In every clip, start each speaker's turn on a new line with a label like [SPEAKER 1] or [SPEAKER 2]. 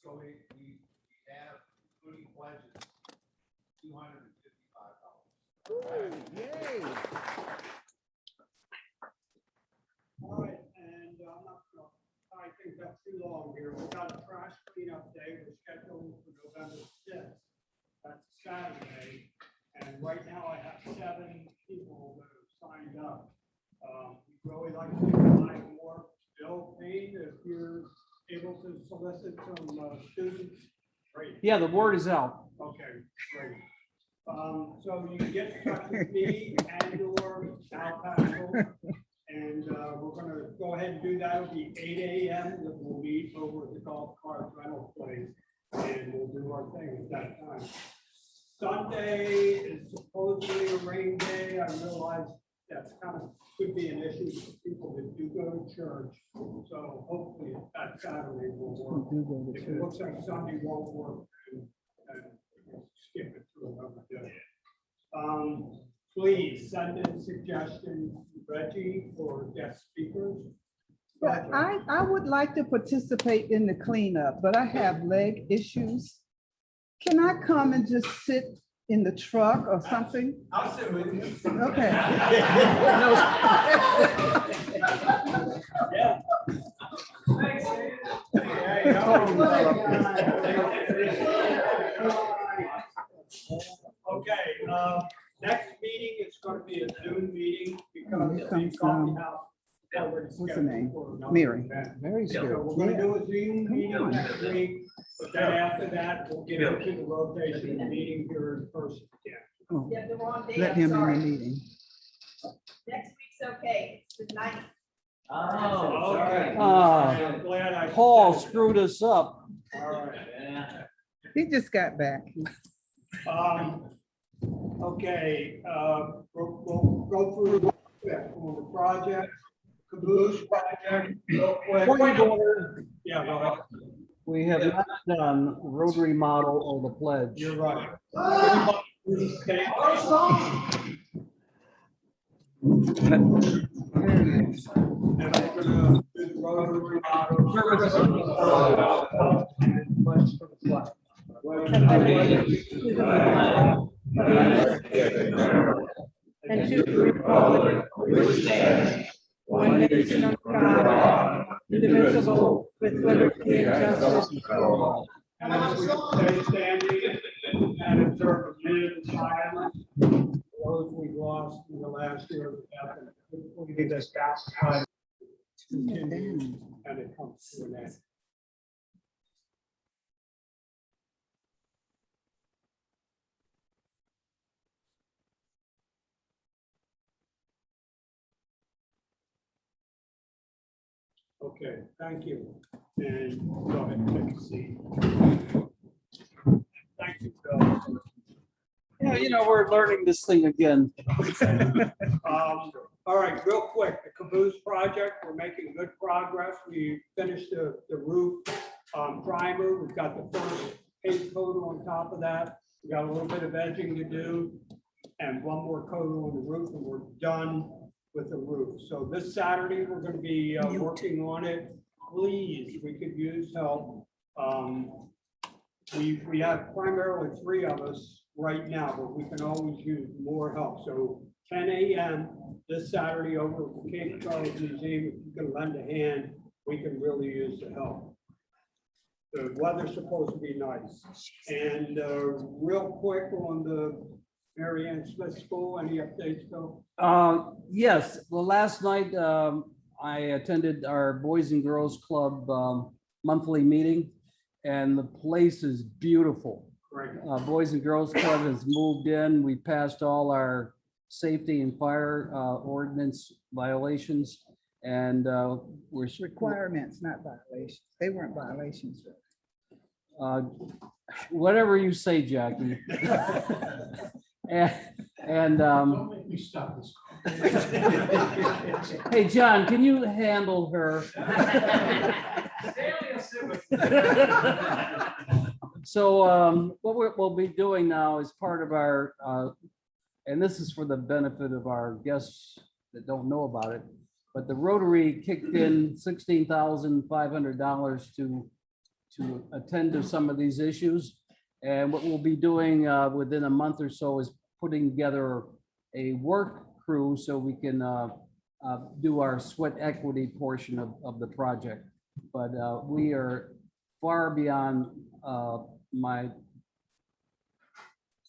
[SPEAKER 1] so we have, including pledges, $255.
[SPEAKER 2] Yay.
[SPEAKER 3] All right, and I'm not gonna, I think that's too long here. We've got a trash cleanup day. We're scheduled for November 6th. That's Saturday. And right now I have 7 people that have signed up. We'd really like to invite more. Bill Payne, if you're able to solicit some students. Great.
[SPEAKER 4] Yeah, the word is out.
[SPEAKER 3] Okay, great. So you can get in touch with me and or Al Pascal. And we're gonna go ahead and do that. It'll be 8 a.m. that we'll meet over at the golf cart rental place. And we'll do our thing at that time. Sunday is supposedly a rain day. I realize that's kind of could be an issue for people that do go to church. So hopefully that Saturday will work. If it looks like Sunday won't work, then we'll skip it to another day. Please send in suggestions, Reggie, for guest speakers.
[SPEAKER 2] But I would like to participate in the cleanup, but I have leg issues. Can I come and just sit in the truck or something?
[SPEAKER 1] I'll sit with you.
[SPEAKER 2] Okay.
[SPEAKER 3] Yeah.
[SPEAKER 1] Thanks, Dave.
[SPEAKER 3] Okay, next meeting is going to be a Zoom meeting because
[SPEAKER 2] Here
[SPEAKER 3] the
[SPEAKER 2] comes,
[SPEAKER 3] coffee house.
[SPEAKER 2] what's her name? Mary.
[SPEAKER 4] Very
[SPEAKER 3] So
[SPEAKER 4] good.
[SPEAKER 3] we're going to do a Zoom meeting next week, but then after that, we'll get into the rotation of meeting here in person again.
[SPEAKER 2] Oh,
[SPEAKER 5] You have the wrong date,
[SPEAKER 2] let
[SPEAKER 5] I'm
[SPEAKER 2] him in the
[SPEAKER 5] sorry.
[SPEAKER 2] meeting.
[SPEAKER 5] Next week's okay, it's the 9th.
[SPEAKER 1] Oh,
[SPEAKER 3] Okay.
[SPEAKER 4] Ah,
[SPEAKER 3] I'm glad I.
[SPEAKER 4] Paul screwed us up.
[SPEAKER 3] All right.
[SPEAKER 2] He just got back.
[SPEAKER 3] Okay, we'll go through on the project, caboose project, real quick.
[SPEAKER 4] Point of order.
[SPEAKER 3] Yeah, go ahead.
[SPEAKER 4] We have not done Rotary model or the pledge.
[SPEAKER 3] You're right. Okay. And I'm gonna do the Rotary model. And pledge for the flag.
[SPEAKER 6] And to the republic which stands, one nation under God, indivisible, with liberty and justice for all.
[SPEAKER 3] And as we stay standing and observe a minute of silence, those we've lost in the last year of the death, and hopefully this past time continues and it comes to an end. Okay, thank you. And go ahead and take a seat. Thank you, Phil.
[SPEAKER 4] Yeah, you know, we're learning this thing again.
[SPEAKER 3] All right, real quick, the caboose project, we're making good progress. We finished the roof primer. We've got the first paint coat on top of that. We got a little bit of edging to do and one more coat on the roof and we're done with the roof. So this Saturday, we're going to be working on it. Please, we could use help. We have primarily 3 of us right now, but we can always use more help. So 10 a.m. this Saturday over at the Cape Charles Museum, if you can lend a hand, we can really use the help. The weather's supposed to be nice. And real quick on the Mary Ann Smith School, any updates, Bill?
[SPEAKER 4] Yes, well, last night I attended our Boys and Girls Club monthly meeting, and the place is beautiful.
[SPEAKER 3] Great.
[SPEAKER 4] Boys and Girls Club has moved in. We passed all our safety and fire ordinance violations, and we're
[SPEAKER 2] Requirements, not violations. They weren't violations.
[SPEAKER 4] whatever you say, Jackie. And
[SPEAKER 1] Don't make me stop this.
[SPEAKER 4] hey, John, can you handle her? So what we'll be doing now is part of our, and this is for the benefit of our guests that don't know about it, but the Rotary kicked in $16,500 to attend to some of these issues. And what we'll be doing within a month or so is putting together a work crew so we can do our sweat equity portion of the project. But we are far beyond my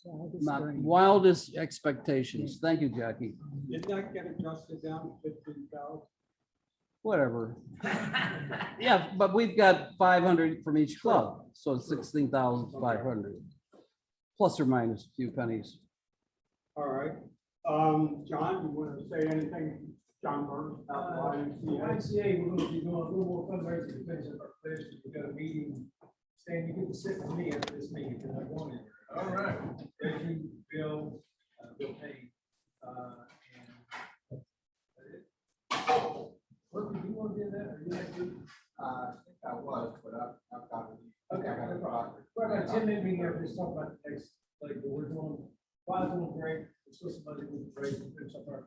[SPEAKER 4] wildest expectations. Thank you, Jackie.
[SPEAKER 3] Did that get adjusted down to 15,000?
[SPEAKER 4] Whatever. Yeah, but we've got 500 from each club, so it's 16,500, plus or minus a few pennies.
[SPEAKER 3] All right. John, you want to say anything? John Burns,
[SPEAKER 1] YMCA, we're gonna be doing a little more fundraising, depends on our players, we've got a meeting, Stan, you get to sit with me after this meeting, because I want it. All right. Reggie, Bill, Bill Payne, what, do you want to do that, or you like to? I think I was, but I've got it. Okay, no problem. We're about 10-minute meeting here, just talk about the next, like, we're doing, Wild's doing great, it's supposed to be great, finish up our.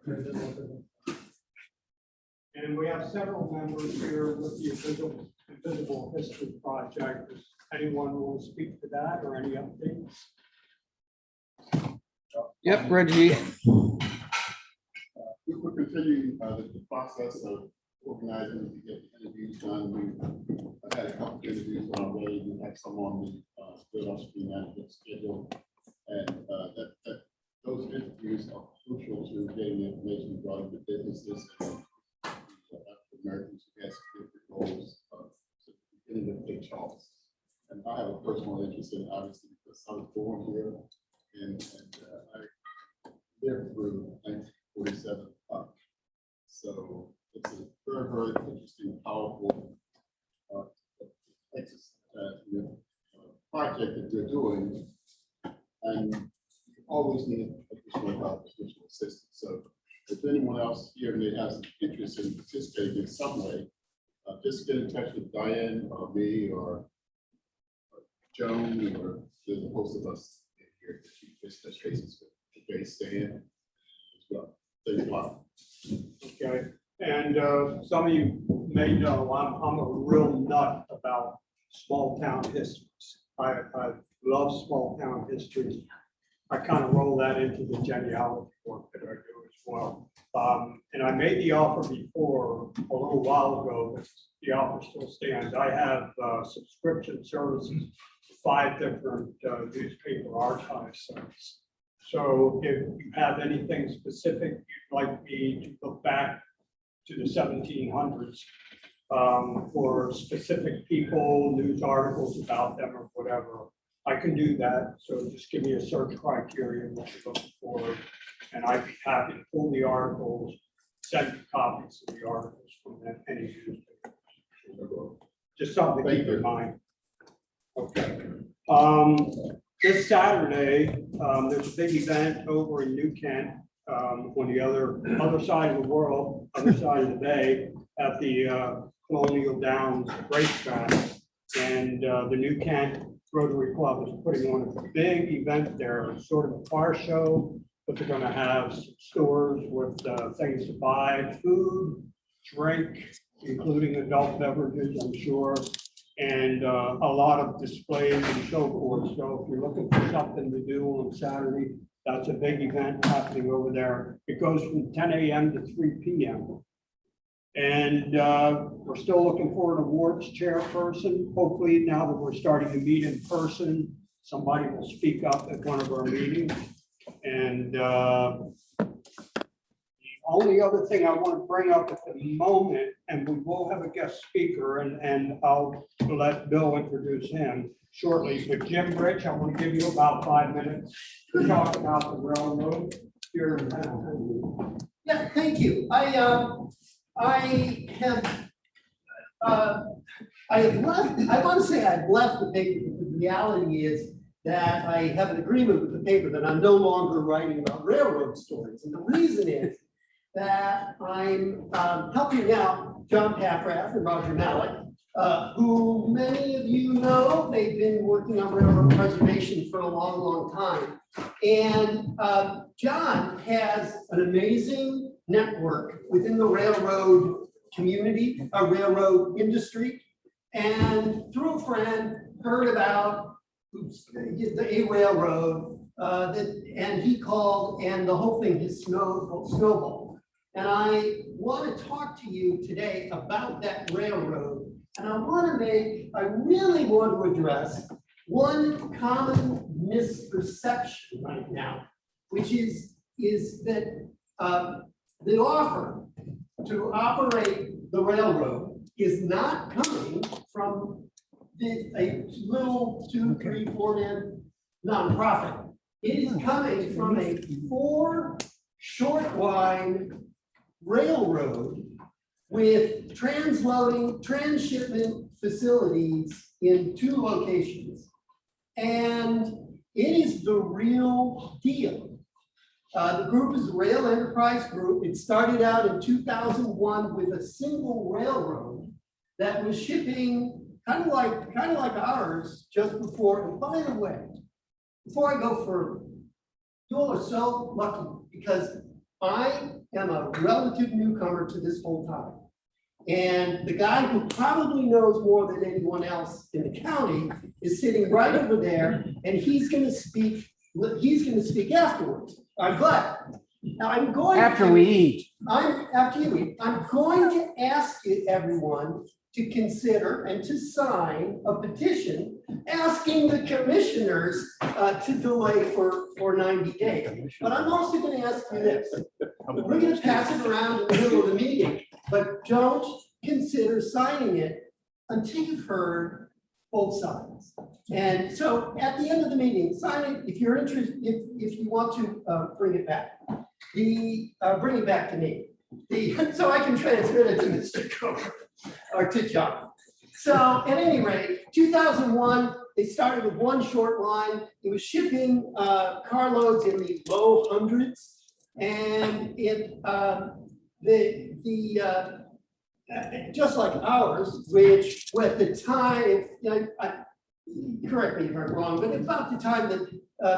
[SPEAKER 3] and we have several members here with the Invisible History Project. Does anyone want to speak to that or any updates?
[SPEAKER 4] Yep, Reggie.
[SPEAKER 7] We're continuing the process of organizing to get interviews done. I've had a couple of interviews on our way. We have some on the still upstream management schedule. And those interviews are crucial to getting information regarding the businesses and Americans who have significant roles in the big charts. And I have a personal interest in, obviously, because I was born here and I lived through 1947 up. So it's a very, very interesting, powerful project that we're doing. And you always need additional help, additional assistance. So if anyone else here may have some interest in participating in some way, just get in touch with Diane or me or Joan, or there's a host of us in here that you just touch bases with. Okay, Stan as well. Thanks a lot.
[SPEAKER 3] Okay, and some of you may know I'm a real nut about small town histories. I love small town histories. I kind of roll that into the genealogy work that I do as well. And I made the offer before a little while ago, but the offer still stands. I have subscription services to 5 different newspaper archive sites. So if you have anything specific you'd like me to look back to the 1700s for specific people, news articles about them or whatever, I can do that. So just give me a search criteria what you're looking for, and I'd be happy to pull the articles, send you copies of the articles from any newspaper. Just something to keep in mind. Okay. This Saturday, there's a big event over in New Kent, on the other side of the world, other side of the bay, at the Colonial Downs racetrack. And the New Kent Rotary Club is putting on a big event there, sort of a car show, but they're going to have some stores with things to buy, food, drink, including adult beverages, I'm sure, and a lot of displays and so forth. So if you're looking for something to do on Saturday, that's a big event happening over there. It goes from 10 a.m. to 3 p.m. And we're still looking for an awards chairperson. Hopefully, now that we're starting to meet in person, somebody will speak up at one of our meetings. And the only other thing I want to bring up at the moment, and we will have a guest speaker, and I'll let Bill introduce him shortly, but Jim Rich, I want to give you about 5 minutes to talk about the railroad here in Hampton.
[SPEAKER 8] Yeah, thank you. I have left, I want to say I've left the paper, because the reality is that I have an agreement with the paper that I'm no longer writing about railroad stories. And the reason is that I'm helping out John Paffrath and Roger Malik, who many of you know. They've been working on railroad preservation for a long, long time. And John has an amazing network within the railroad community, a railroad industry. and through a friend, heard about a railroad, and he called, and the whole thing has snowballed. And I want to talk to you today about that railroad. And I really want to address one common misperception right now, which is that the offer to operate the railroad is not coming from a little 2, 3, 4 man nonprofit. It is coming from a 4 short line railroad with transshipment facilities in 2 locations. And it is the real deal. The group is the Rail Enterprise Group. It started out in 2001 with a single railroad that was shipping kind of like ours just before. And by the way, before I go further, you all are so lucky because I am a relative newcomer to this whole topic. And the guy who probably knows more than anyone else in the county is sitting right over there, and he's going to speak afterwards. I'm glad. Now I'm going
[SPEAKER 4] After we eat.
[SPEAKER 8] after you eat, I'm going to ask you, everyone, to consider and to sign a petition asking the commissioners to delay for 90 days. But I'm also going to ask you this. We're going to pass it around in the middle of the meeting, but don't consider signing it until you've heard both sides. And so at the end of the meeting, sign it if you're interested, if you want to bring it back. Bring it back to me. So I can transmit it to Mr. Coker or to John. So at any rate, 2001, they started with 1 short line. It was shipping carloads in the low hundreds. And it, just like ours, which at the time, correct me if I'm wrong, but about the time that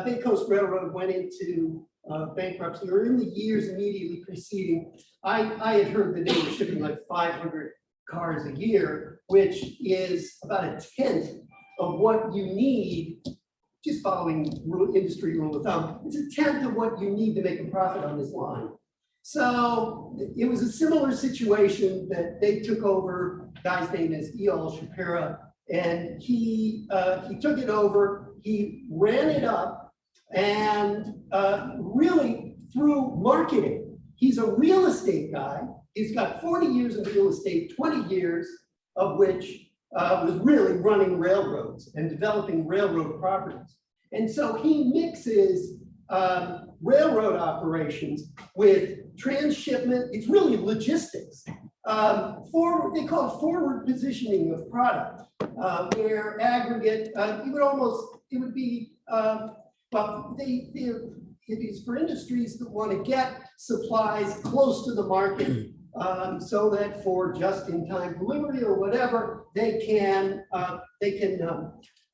[SPEAKER 8] Bay Coast Railroad went into bankruptcy, or in the years immediately preceding, I had heard that they were shipping like 500 cars a year, which is about 1/10 of what you need, just following industry rule of thumb. It's 1/10 of what you need to make a profit on this line. So it was a similar situation that they took over. Guy's name is E.L. Shapira, and he took it over. He ran it up, and really through marketing. He's a real estate guy. He's got 40 years in real estate, 20 years of which was really running railroads and developing railroad properties. And so he mixes railroad operations with transshipment. It's really logistics. They call it forward positioning of product, where aggregate, it would be, it is for industries that want to get supplies close to the market, so that for just-in-time delivery or whatever, they can have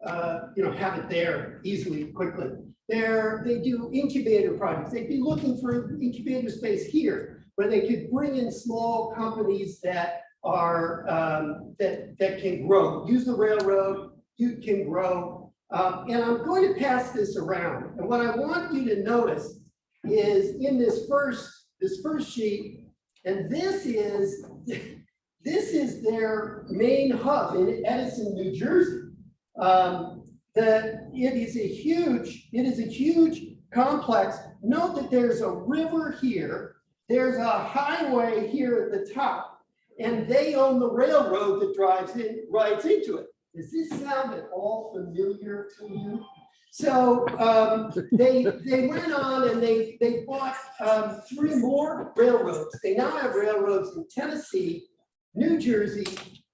[SPEAKER 8] it there easily, quickly. They do incubator projects. They'd be looking for incubator space here, where they could bring in small companies that are that can grow. Use the railroad, you can grow. And I'm going to pass this around. And what I want you to notice is in this first sheet, and this is their main hub in Edison, New Jersey. That it is a huge complex. Note that there's a river here, there's a highway here at the top, and they own the railroad that rides into it. Does this sound at all familiar to you? So they went on and they bought 3 more railroads. They now have railroads in Tennessee, New Jersey,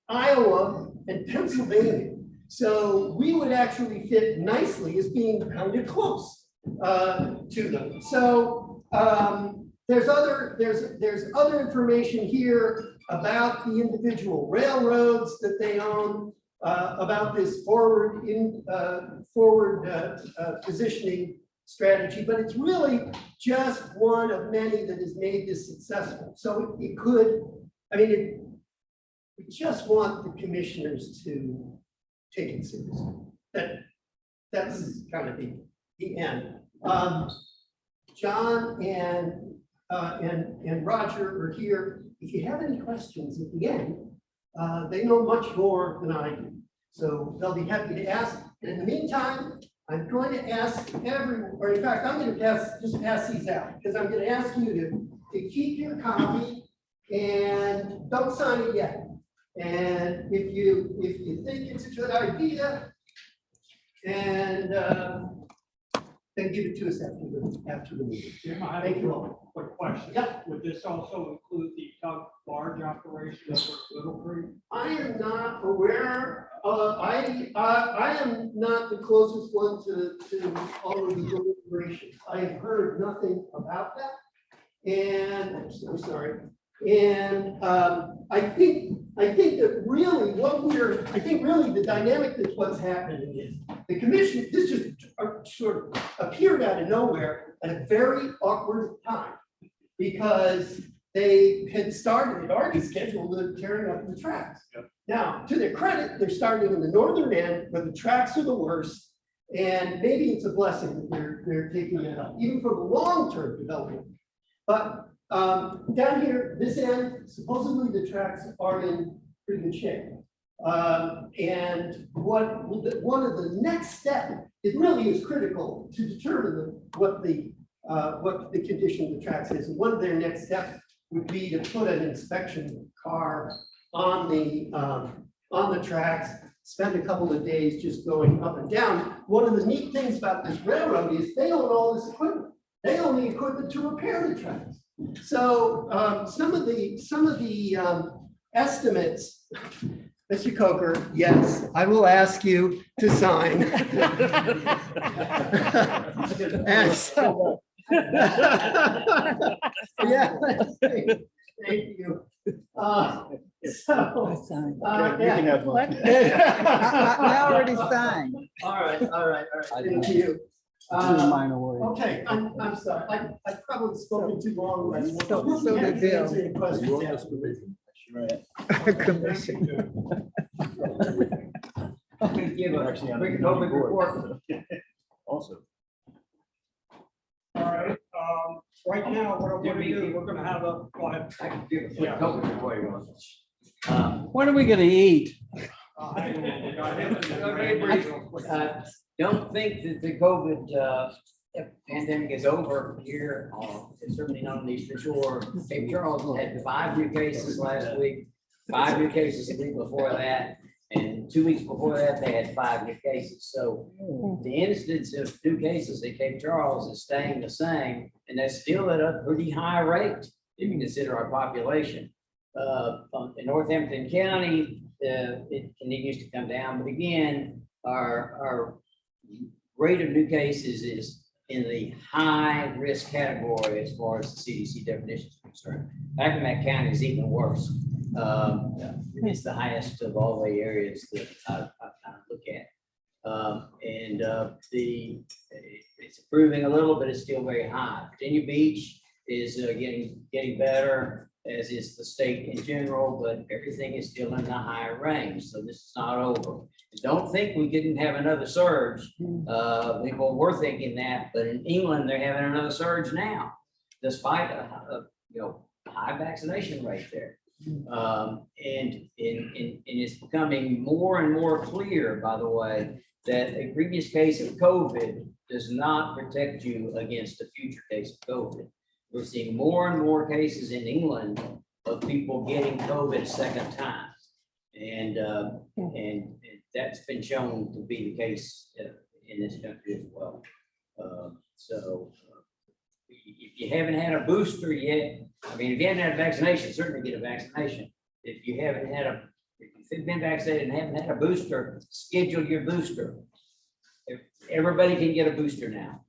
[SPEAKER 8] Iowa, and Pennsylvania. So we would actually fit nicely as being kind of close to them. So there's other information here about the individual railroads that they own, about this forward positioning strategy, but it's really just one of many that has made this successful. So it could, we just want the commissioners to take it seriously. That's kind of the end. John and Roger are here. If you have any questions at the end, they know much more than I do. So they'll be happy to ask. And in the meantime, I'm going to ask everyone, or in fact, I'm going to just pass these out because I'm going to ask you to keep your copy and don't sign it yet. And if you think it's a good idea, and then give it to us after the meeting.
[SPEAKER 3] Jim, I have
[SPEAKER 8] Thank you
[SPEAKER 3] a
[SPEAKER 8] all.
[SPEAKER 3] quick question.
[SPEAKER 8] Yeah.
[SPEAKER 3] Would this also include the large operation over at Little Creek?
[SPEAKER 8] I am not aware, I am not the closest one to all of the deliberations. I have heard nothing about that. And, I'm sorry. And I think that really really the dynamic that's what's happening is the commission, this just sort of appeared out of nowhere at a very awkward time. Because they had already scheduled the tearing up of the tracks.
[SPEAKER 3] Yep.
[SPEAKER 8] Now, to their credit, they're starting in the northern end where the tracks are the worst. And maybe it's a blessing that they're taking it up, even for the long-term development. But down here, this end, supposedly the tracks are in pretty good shape. And one of the next steps, it really is critical to determine what the condition of the tracks is. And one of their next steps would be to put an inspection car on the tracks, spend a couple of days just going up and down. One of the neat things about this railroad is they own all this equipment. They own the equipment to repair the tracks. So some of the estimates, Mr. Coker, yes, I will ask you to sign. And so, yeah, thank you. Yeah.
[SPEAKER 2] I already signed.
[SPEAKER 8] All right, thank you.
[SPEAKER 4] Minor worry.
[SPEAKER 8] Okay, I'm sorry, I've probably spoken too long.
[SPEAKER 2] So did Bill.
[SPEAKER 8] Answer any questions after.
[SPEAKER 2] Commission.
[SPEAKER 9] Give a quick COVID report.
[SPEAKER 3] Also. All right, right now, what I'm gonna do, we're gonna have a, go ahead.
[SPEAKER 9] I can give a quick COVID report. You want.
[SPEAKER 4] When are we gonna eat?
[SPEAKER 9] Don't think that the COVID pandemic is over here. It's certainly not on the Eastern Shore. St. Charles had 5 new cases last week, 5 new cases the week before that, and 2 weeks before that, they had 5 new cases. So the incidence of new cases at Cape Charles is staying the same, and that's still at a pretty high rate if you consider our population. In Northampton County, it continues to come down, but again, our rate of new cases is in the high risk category as far as the CDC definition is concerned. Accomack County is even worse. It's the highest of all the areas that I kind of look at. It's improving a little, but it's still very high. Virginia Beach is getting better, as is the state in general, but everything is still in the high range. So this is not over. Don't think we didn't have another surge. People were thinking that, but in England, they're having another surge now, despite a high vaccination rate there. And it's becoming more and more clear, by the way, that a previous case of COVID does not protect you against a future case of COVID. We're seeing more and more cases in England of people getting COVID a second time. And that's been shown to be the case in this country as well. If you haven't had a booster yet, I mean, if you haven't had a vaccination, certainly get a vaccination. If you've been vaccinated and haven't had a booster, schedule your booster. Everybody can get a booster now.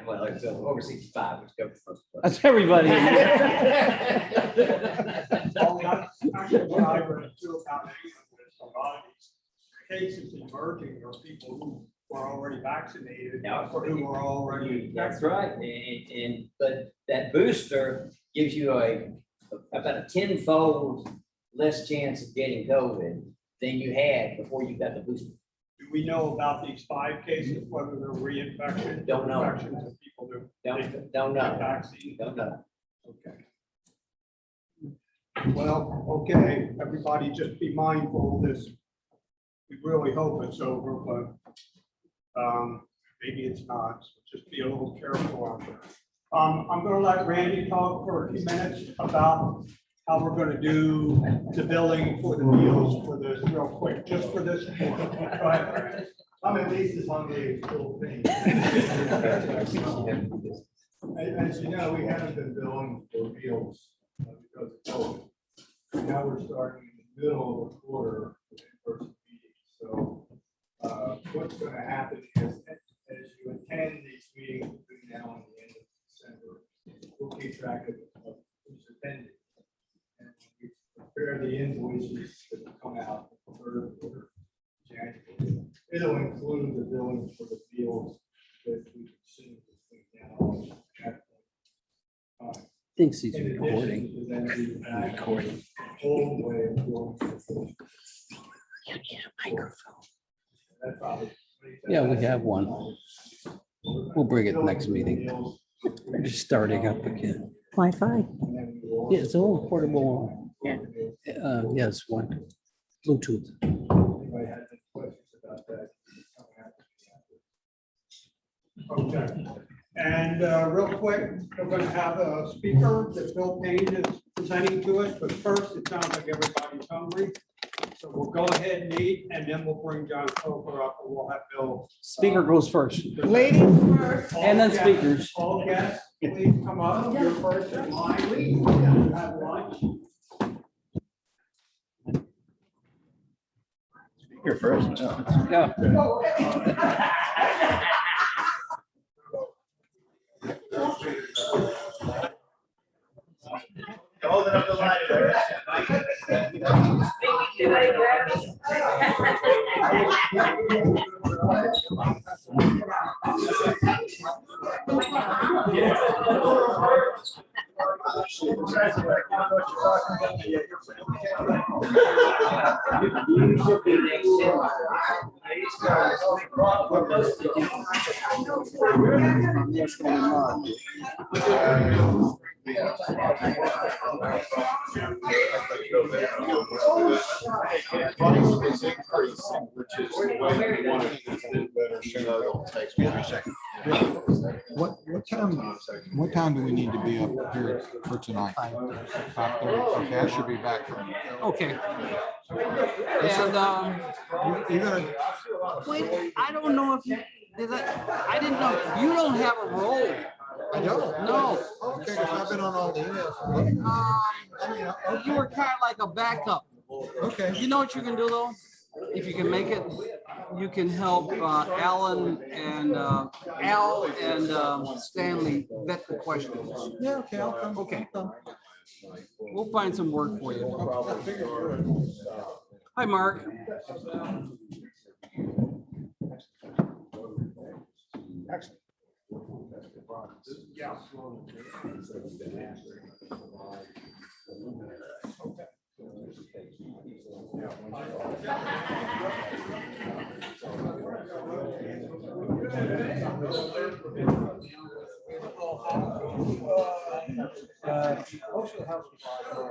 [SPEAKER 9] Well, it's over 65, which covers most of us.
[SPEAKER 4] That's everybody.
[SPEAKER 3] Actually, what I read too about a lot of these cases emerging are people who were already vaccinated, or who were already.
[SPEAKER 9] That's right, but that booster gives you about a 10-fold less chance of getting COVID than you had before you got the booster.
[SPEAKER 3] Do we know about these 5 cases, whether they're reinfection?
[SPEAKER 9] Don't know.
[SPEAKER 3] Infections of people that
[SPEAKER 9] Don't know.
[SPEAKER 3] vaccine?
[SPEAKER 9] Don't know.
[SPEAKER 3] Okay. Well, okay, everybody just be mindful of this. We really hope it's over, but maybe it's not. So just be a little careful out there. I'm gonna let Randy talk for a few minutes about how we're gonna do the billing for the meals for this real quick, just for this. Go ahead, Randy.
[SPEAKER 10] I'm at least as hungry as little thing. As you know, we haven't been billing for meals because of COVID. Now we're starting in the middle of a quarter with in-person meetings. So what's going to happen is as you attend these meetings between now and the end of December, we'll keep track of who's attending. And we prepare the invoices that will come out in the third quarter, January. It'll include the billing for the meals that we consume between now and that point.
[SPEAKER 4] Thinks he's
[SPEAKER 10] In addition
[SPEAKER 4] recording.
[SPEAKER 10] to then the
[SPEAKER 4] Recording.
[SPEAKER 10] old way of doing it.
[SPEAKER 4] You need a microphone.
[SPEAKER 10] That's probably-
[SPEAKER 4] Yeah, we have one. We'll bring it next meeting. We're just starting up again.
[SPEAKER 6] Wi-Fi.
[SPEAKER 4] Yeah, it's a little portable. Yes, one. Bluetooth.
[SPEAKER 10] Anybody has any questions about that?
[SPEAKER 3] Okay. And real quick, we're going to have a speaker that Bill Payne is presenting to us, but first, it sounds like everybody's hungry. So we'll go ahead and eat, and then we'll bring John Coker up, and we'll have Bill.
[SPEAKER 4] Speaker goes first.
[SPEAKER 2] Ladies first.
[SPEAKER 4] And then speakers.
[SPEAKER 3] All guests, please come up. You're first in line. You have lunch.
[SPEAKER 10] You're first.
[SPEAKER 4] Yeah.
[SPEAKER 10] Holding up the light there.
[SPEAKER 7] Price is increasing, which is the way we want it to do better. So it takes me a second.
[SPEAKER 11] What time do we need to be up here for tonight? 5:30. Okay, I should be back.
[SPEAKER 4] Okay. And
[SPEAKER 11] You're gonna,
[SPEAKER 4] wait, I don't know if you, I didn't know, you don't have a role.
[SPEAKER 11] I don't.
[SPEAKER 4] No.
[SPEAKER 11] Okay, 'cause I've been on all the emails.
[SPEAKER 4] You were kind of like a backup.
[SPEAKER 11] Okay.
[SPEAKER 4] You know what you can do though? If you can make it, you can help Alan and Al and Stanley vet the questions.
[SPEAKER 11] Yeah, okay, I'll come.
[SPEAKER 4] Okay. We'll find some work for you. Hi, Mark.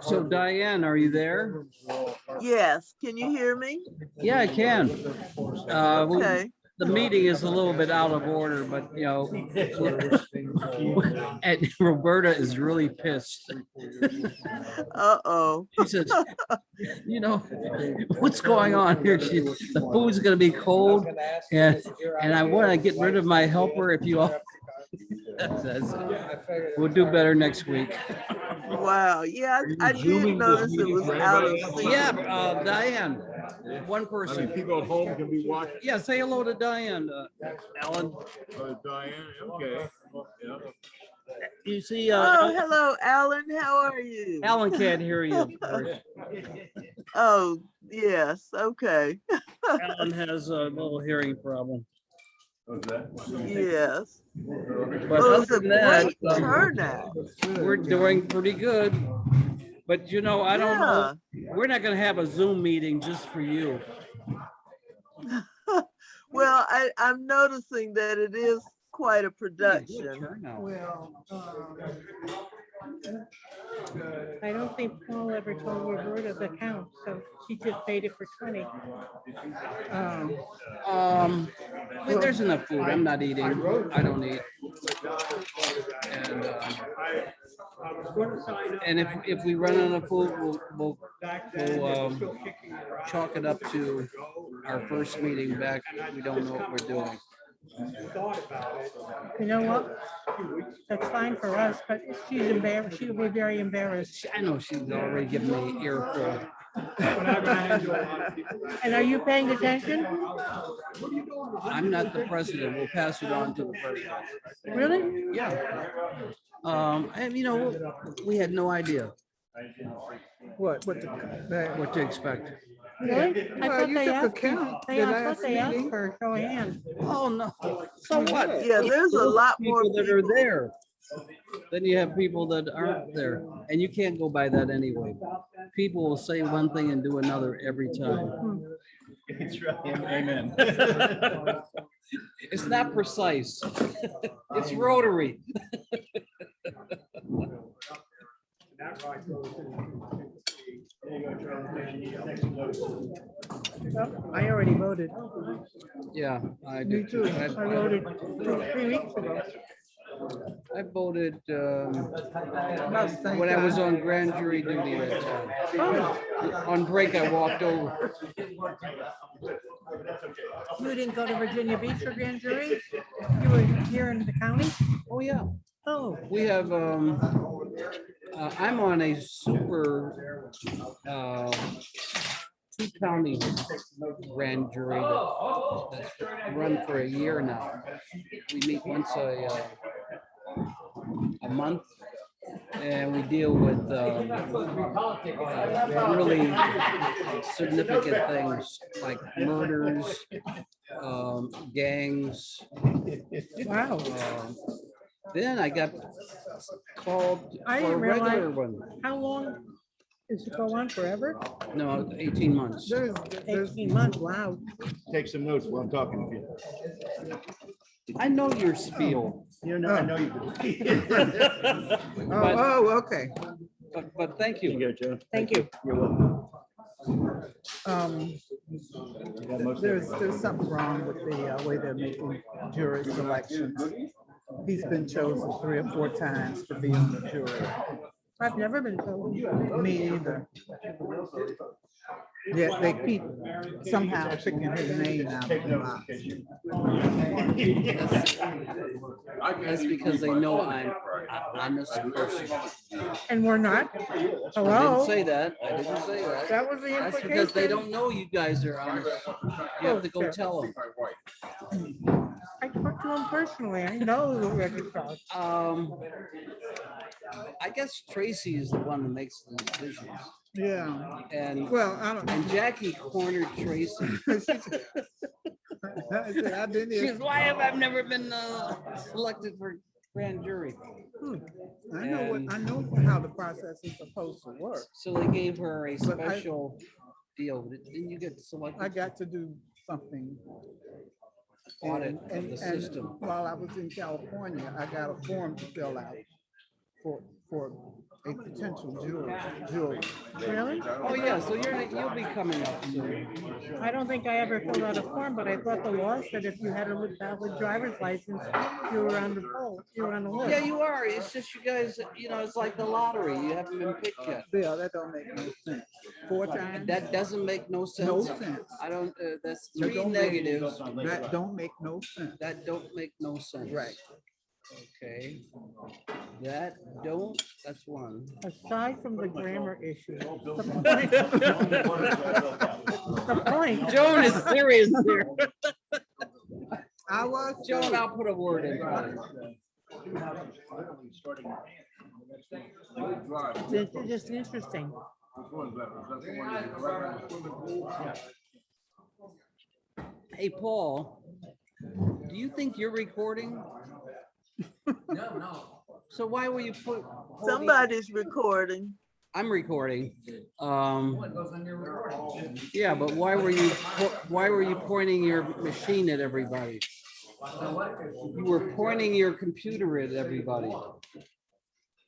[SPEAKER 4] So Diane, are you there?
[SPEAKER 12] Yes, can you hear me?
[SPEAKER 4] Yeah, I can.
[SPEAKER 12] Okay.
[SPEAKER 4] The meeting is a little bit out of order, but you know, and Roberta is really pissed.
[SPEAKER 12] Uh-oh.
[SPEAKER 4] She says, you know, what's going on here? The food's gonna be cold and I want to get rid of my helper if you all. We'll do better next week.
[SPEAKER 12] Wow, yeah, I did notice it was out of sync.
[SPEAKER 4] Yeah, Diane, one person.
[SPEAKER 10] People at home can be watching.
[SPEAKER 4] Yeah, say hello to Diane, Alan.
[SPEAKER 10] Diane, okay. Yeah.
[SPEAKER 4] You see,
[SPEAKER 12] Oh, hello, Alan, how are you?
[SPEAKER 4] Alan can't hear you, of course.
[SPEAKER 12] Oh, yes, okay,
[SPEAKER 4] Alan has a little hearing problem.
[SPEAKER 12] yes.
[SPEAKER 4] But
[SPEAKER 12] Well,
[SPEAKER 4] other
[SPEAKER 12] it's a
[SPEAKER 4] than that,
[SPEAKER 12] great turnout.
[SPEAKER 4] we're doing pretty good. But you know, I don't know, we're not gonna have a Zoom meeting just for you.
[SPEAKER 12] Well, I'm noticing that it is quite a production.
[SPEAKER 2] Well,
[SPEAKER 6] I don't think Paul ever told Roberta the count, so she just paid it for 20.
[SPEAKER 4] Well, there's enough food. I'm not eating. I don't eat. And if we run out of food, we'll chalk it up to our first meeting back. We don't know what we're doing.
[SPEAKER 6] You know what? That's fine for us, but she's embarrassed. She'll be very embarrassed.
[SPEAKER 4] I know she's already given me an earful.
[SPEAKER 6] And are you paying attention?
[SPEAKER 4] I'm not the president. We'll pass it on to the president.
[SPEAKER 6] Really?
[SPEAKER 4] Yeah. And you know, we had no idea
[SPEAKER 2] what
[SPEAKER 4] to expect.
[SPEAKER 6] Really? I
[SPEAKER 2] Well,
[SPEAKER 6] thought
[SPEAKER 2] you
[SPEAKER 6] they
[SPEAKER 2] took a
[SPEAKER 6] asked,
[SPEAKER 2] count
[SPEAKER 6] they
[SPEAKER 2] the
[SPEAKER 6] I thought
[SPEAKER 2] last
[SPEAKER 6] they asked
[SPEAKER 2] meeting.
[SPEAKER 6] for a show of hands.
[SPEAKER 4] Oh, no. So what?
[SPEAKER 12] Yeah, there's a lot more
[SPEAKER 4] People that are there. Then you have people that aren't there, and you can't go by that anyway. People will say one thing and do another every time.
[SPEAKER 10] Amen.
[SPEAKER 4] It's not precise. It's Rotary.
[SPEAKER 6] I already voted.
[SPEAKER 4] Yeah, I
[SPEAKER 2] Me
[SPEAKER 4] do.
[SPEAKER 2] too.
[SPEAKER 6] I voted 3 weeks ago.
[SPEAKER 4] I voted
[SPEAKER 2] About the same
[SPEAKER 4] when I was
[SPEAKER 2] time.
[SPEAKER 4] on grand jury duty that time.
[SPEAKER 6] Oh,
[SPEAKER 4] On break, I walked over.
[SPEAKER 6] you didn't go to Virginia Beach for grand jury? You were here in the county?
[SPEAKER 4] Oh, yeah.
[SPEAKER 6] Oh,
[SPEAKER 4] We have, I'm on a super, two-county grand jury that's run for a year now. We meet once a month, and we deal with really significant things like murders, gangs.
[SPEAKER 6] wow.
[SPEAKER 4] Then I got called
[SPEAKER 6] I
[SPEAKER 4] for a
[SPEAKER 6] didn't
[SPEAKER 4] regular
[SPEAKER 6] realize,
[SPEAKER 4] one.
[SPEAKER 6] how long does it go on forever?
[SPEAKER 4] No, 18 months.
[SPEAKER 2] There's
[SPEAKER 6] 18 months, wow.
[SPEAKER 10] Take some notes while I'm talking to you.
[SPEAKER 4] I know your spiel.
[SPEAKER 10] You know, I know you do.
[SPEAKER 2] okay.
[SPEAKER 4] But thank you.
[SPEAKER 6] Thank you.
[SPEAKER 2] There's something wrong with the way they're making jury selections. He's been chosen 3 or 4 times to be on the jury.
[SPEAKER 6] I've never been told.
[SPEAKER 2] Me either. Yeah, they keep somehow picking his name out of the box.
[SPEAKER 4] That's because they know I'm an honest person.
[SPEAKER 6] And we're not?
[SPEAKER 4] I didn't
[SPEAKER 6] Hello?
[SPEAKER 4] say that. I didn't say that.
[SPEAKER 6] That was the
[SPEAKER 4] That's
[SPEAKER 6] implication.
[SPEAKER 4] because they don't know you guys are honest. You have to go tell them.
[SPEAKER 6] I talked to him personally. I know the record card.
[SPEAKER 4] I guess Tracy is the one that makes the decisions.
[SPEAKER 2] Yeah.
[SPEAKER 4] And
[SPEAKER 2] Well, I don't.
[SPEAKER 4] and Jackie cornered Tracy.
[SPEAKER 2] I said, I didn't.
[SPEAKER 4] She's why have I never been selected for grand jury?
[SPEAKER 2] I know how the process is supposed to work.
[SPEAKER 4] So they gave her a
[SPEAKER 2] But
[SPEAKER 4] special deal. Didn't you get selected?
[SPEAKER 2] I got to do something.
[SPEAKER 4] Audit of the system.
[SPEAKER 2] While I was in California, I got a form to fill out for a potential jury.
[SPEAKER 6] Really?
[SPEAKER 4] Oh, yeah, so you'll be coming up soon.
[SPEAKER 6] I don't think I ever filled out a form, but I thought the law said if you had a valid driver's license, you were on the poll, you were on the list.
[SPEAKER 4] Yeah, you are. It's just you guys, it's like the lottery. You haven't been picked yet.
[SPEAKER 2] Bill, that don't make no sense. 4 times?
[SPEAKER 4] That doesn't make no sense.
[SPEAKER 2] No sense.
[SPEAKER 4] I don't, that's
[SPEAKER 2] That
[SPEAKER 4] 3
[SPEAKER 2] don't make-
[SPEAKER 4] negatives.
[SPEAKER 2] That don't make no sense.
[SPEAKER 4] That don't make no sense.
[SPEAKER 2] Right.
[SPEAKER 4] Okay. That don't, that's 1.
[SPEAKER 6] Aside from the grammar issue. The point.
[SPEAKER 4] Joan is serious here.
[SPEAKER 2] I was.
[SPEAKER 4] Joan, I'll put a word in.
[SPEAKER 6] This is just interesting.
[SPEAKER 4] Hey, Paul, do you think you're recording? No. So why were you put?
[SPEAKER 12] Somebody's recording.
[SPEAKER 4] I'm recording. Yeah, but why were you pointing your machine at everybody? You were pointing your computer at everybody.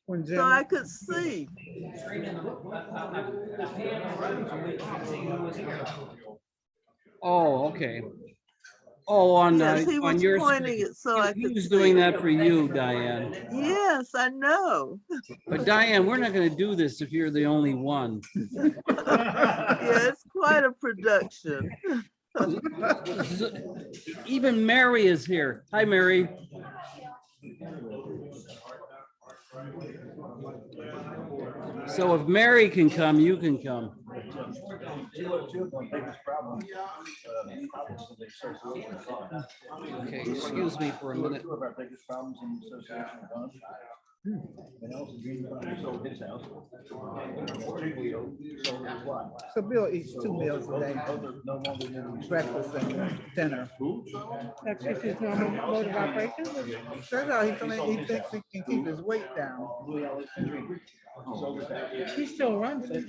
[SPEAKER 2] When
[SPEAKER 12] So
[SPEAKER 2] Jim,
[SPEAKER 12] I could see.
[SPEAKER 4] Oh, okay. Oh, on
[SPEAKER 12] Yes, he
[SPEAKER 4] on
[SPEAKER 12] was
[SPEAKER 4] your
[SPEAKER 12] pointing
[SPEAKER 4] screen.
[SPEAKER 12] it so I
[SPEAKER 4] He
[SPEAKER 12] could
[SPEAKER 4] was
[SPEAKER 12] see.
[SPEAKER 4] doing that for you, Diane.
[SPEAKER 12] Yes, I know.
[SPEAKER 4] But Diane, we're not going to do this if you're the only one.
[SPEAKER 12] Yeah, it's quite a production.
[SPEAKER 4] Even Mary is here. Hi, Mary. So if Mary can come, you can come. Okay, excuse me for a minute.
[SPEAKER 2] so Bill eats 2 meals a day, breakfast and dinner.
[SPEAKER 6] That's just his normal mode of operation.
[SPEAKER 2] That's how he thinks he can keep his weight down.
[SPEAKER 6] He still runs it.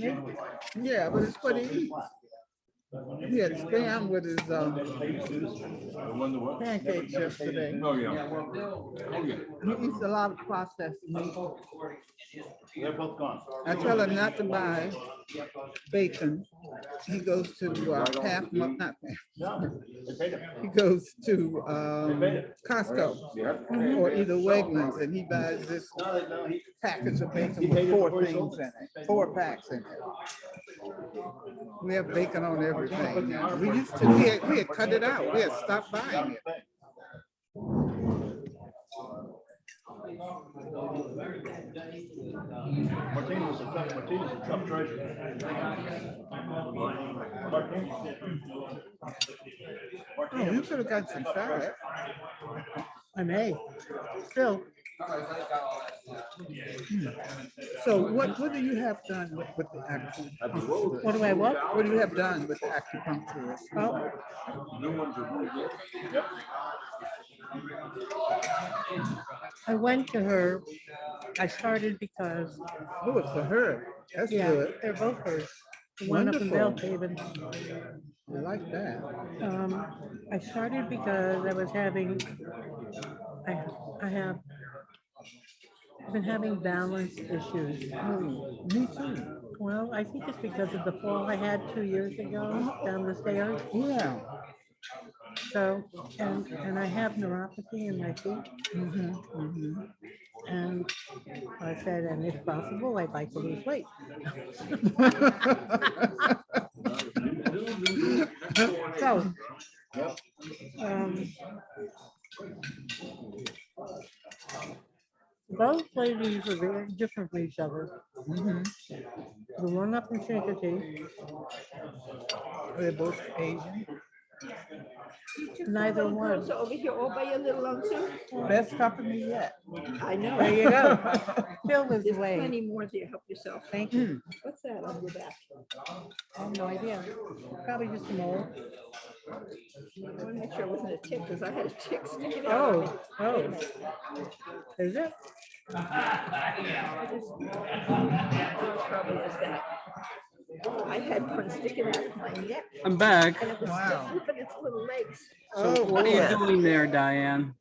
[SPEAKER 2] Yeah, but it's what he eats. He had spam with his pancakes yesterday.
[SPEAKER 10] Oh, yeah.
[SPEAKER 2] He eats a lot of processed meat.
[SPEAKER 10] They're both gone.
[SPEAKER 2] I tell him not to buy bacon. He goes to not Half, he goes to Costco or either Wegmans, and he buys this package of bacon with 4 things in it, 4 packs in it. We have bacon on everything now. We had cut it out. We had stopped buying it.
[SPEAKER 10] Martina's a tough treasure.
[SPEAKER 2] Oh, you could have got some salad.
[SPEAKER 6] I may, still.
[SPEAKER 2] So what do you have done with the acupuncturist?
[SPEAKER 6] What do I what?
[SPEAKER 2] What do you have done with the acupuncturist?
[SPEAKER 6] Oh,
[SPEAKER 10] New ones are really good. Yep.
[SPEAKER 6] I went to her. I started because,
[SPEAKER 2] Oh, it's for her. That's
[SPEAKER 6] yeah,
[SPEAKER 2] good.
[SPEAKER 6] they're both hers. The one up in
[SPEAKER 2] Wonderful.
[SPEAKER 6] Belhaven.
[SPEAKER 2] I like that.
[SPEAKER 6] I started because I was having, I've been having balance issues.
[SPEAKER 2] Oh, me too.
[SPEAKER 6] Well, I think it's because of the fall I had 2 years ago down the stairs.
[SPEAKER 2] Yeah.
[SPEAKER 6] So, and I have neuropathy in my feet. And I said, and if possible, I'd like to lose weight. So, both ladies are very different from each other. The one up in Cte,
[SPEAKER 2] They're both Asian.
[SPEAKER 6] neither one.
[SPEAKER 5] Girls are over here all by your little lonesome.
[SPEAKER 2] Best company yet.
[SPEAKER 5] I know.
[SPEAKER 6] There you go. Phil is
[SPEAKER 5] There's
[SPEAKER 6] away.
[SPEAKER 5] plenty more there. Help yourself.
[SPEAKER 6] Thank you.
[SPEAKER 5] What's that on your back?
[SPEAKER 6] I have no idea. Probably just a mole.
[SPEAKER 5] I want to make sure it wasn't a tick, because I had a tick sticking out.
[SPEAKER 6] Oh, oh. Is it?
[SPEAKER 5] Probably just that. I had one sticking out of my neck.
[SPEAKER 4] I'm back.
[SPEAKER 5] And it was
[SPEAKER 2] Wow.
[SPEAKER 5] still flipping its little legs.
[SPEAKER 4] So what are you doing there, Diane?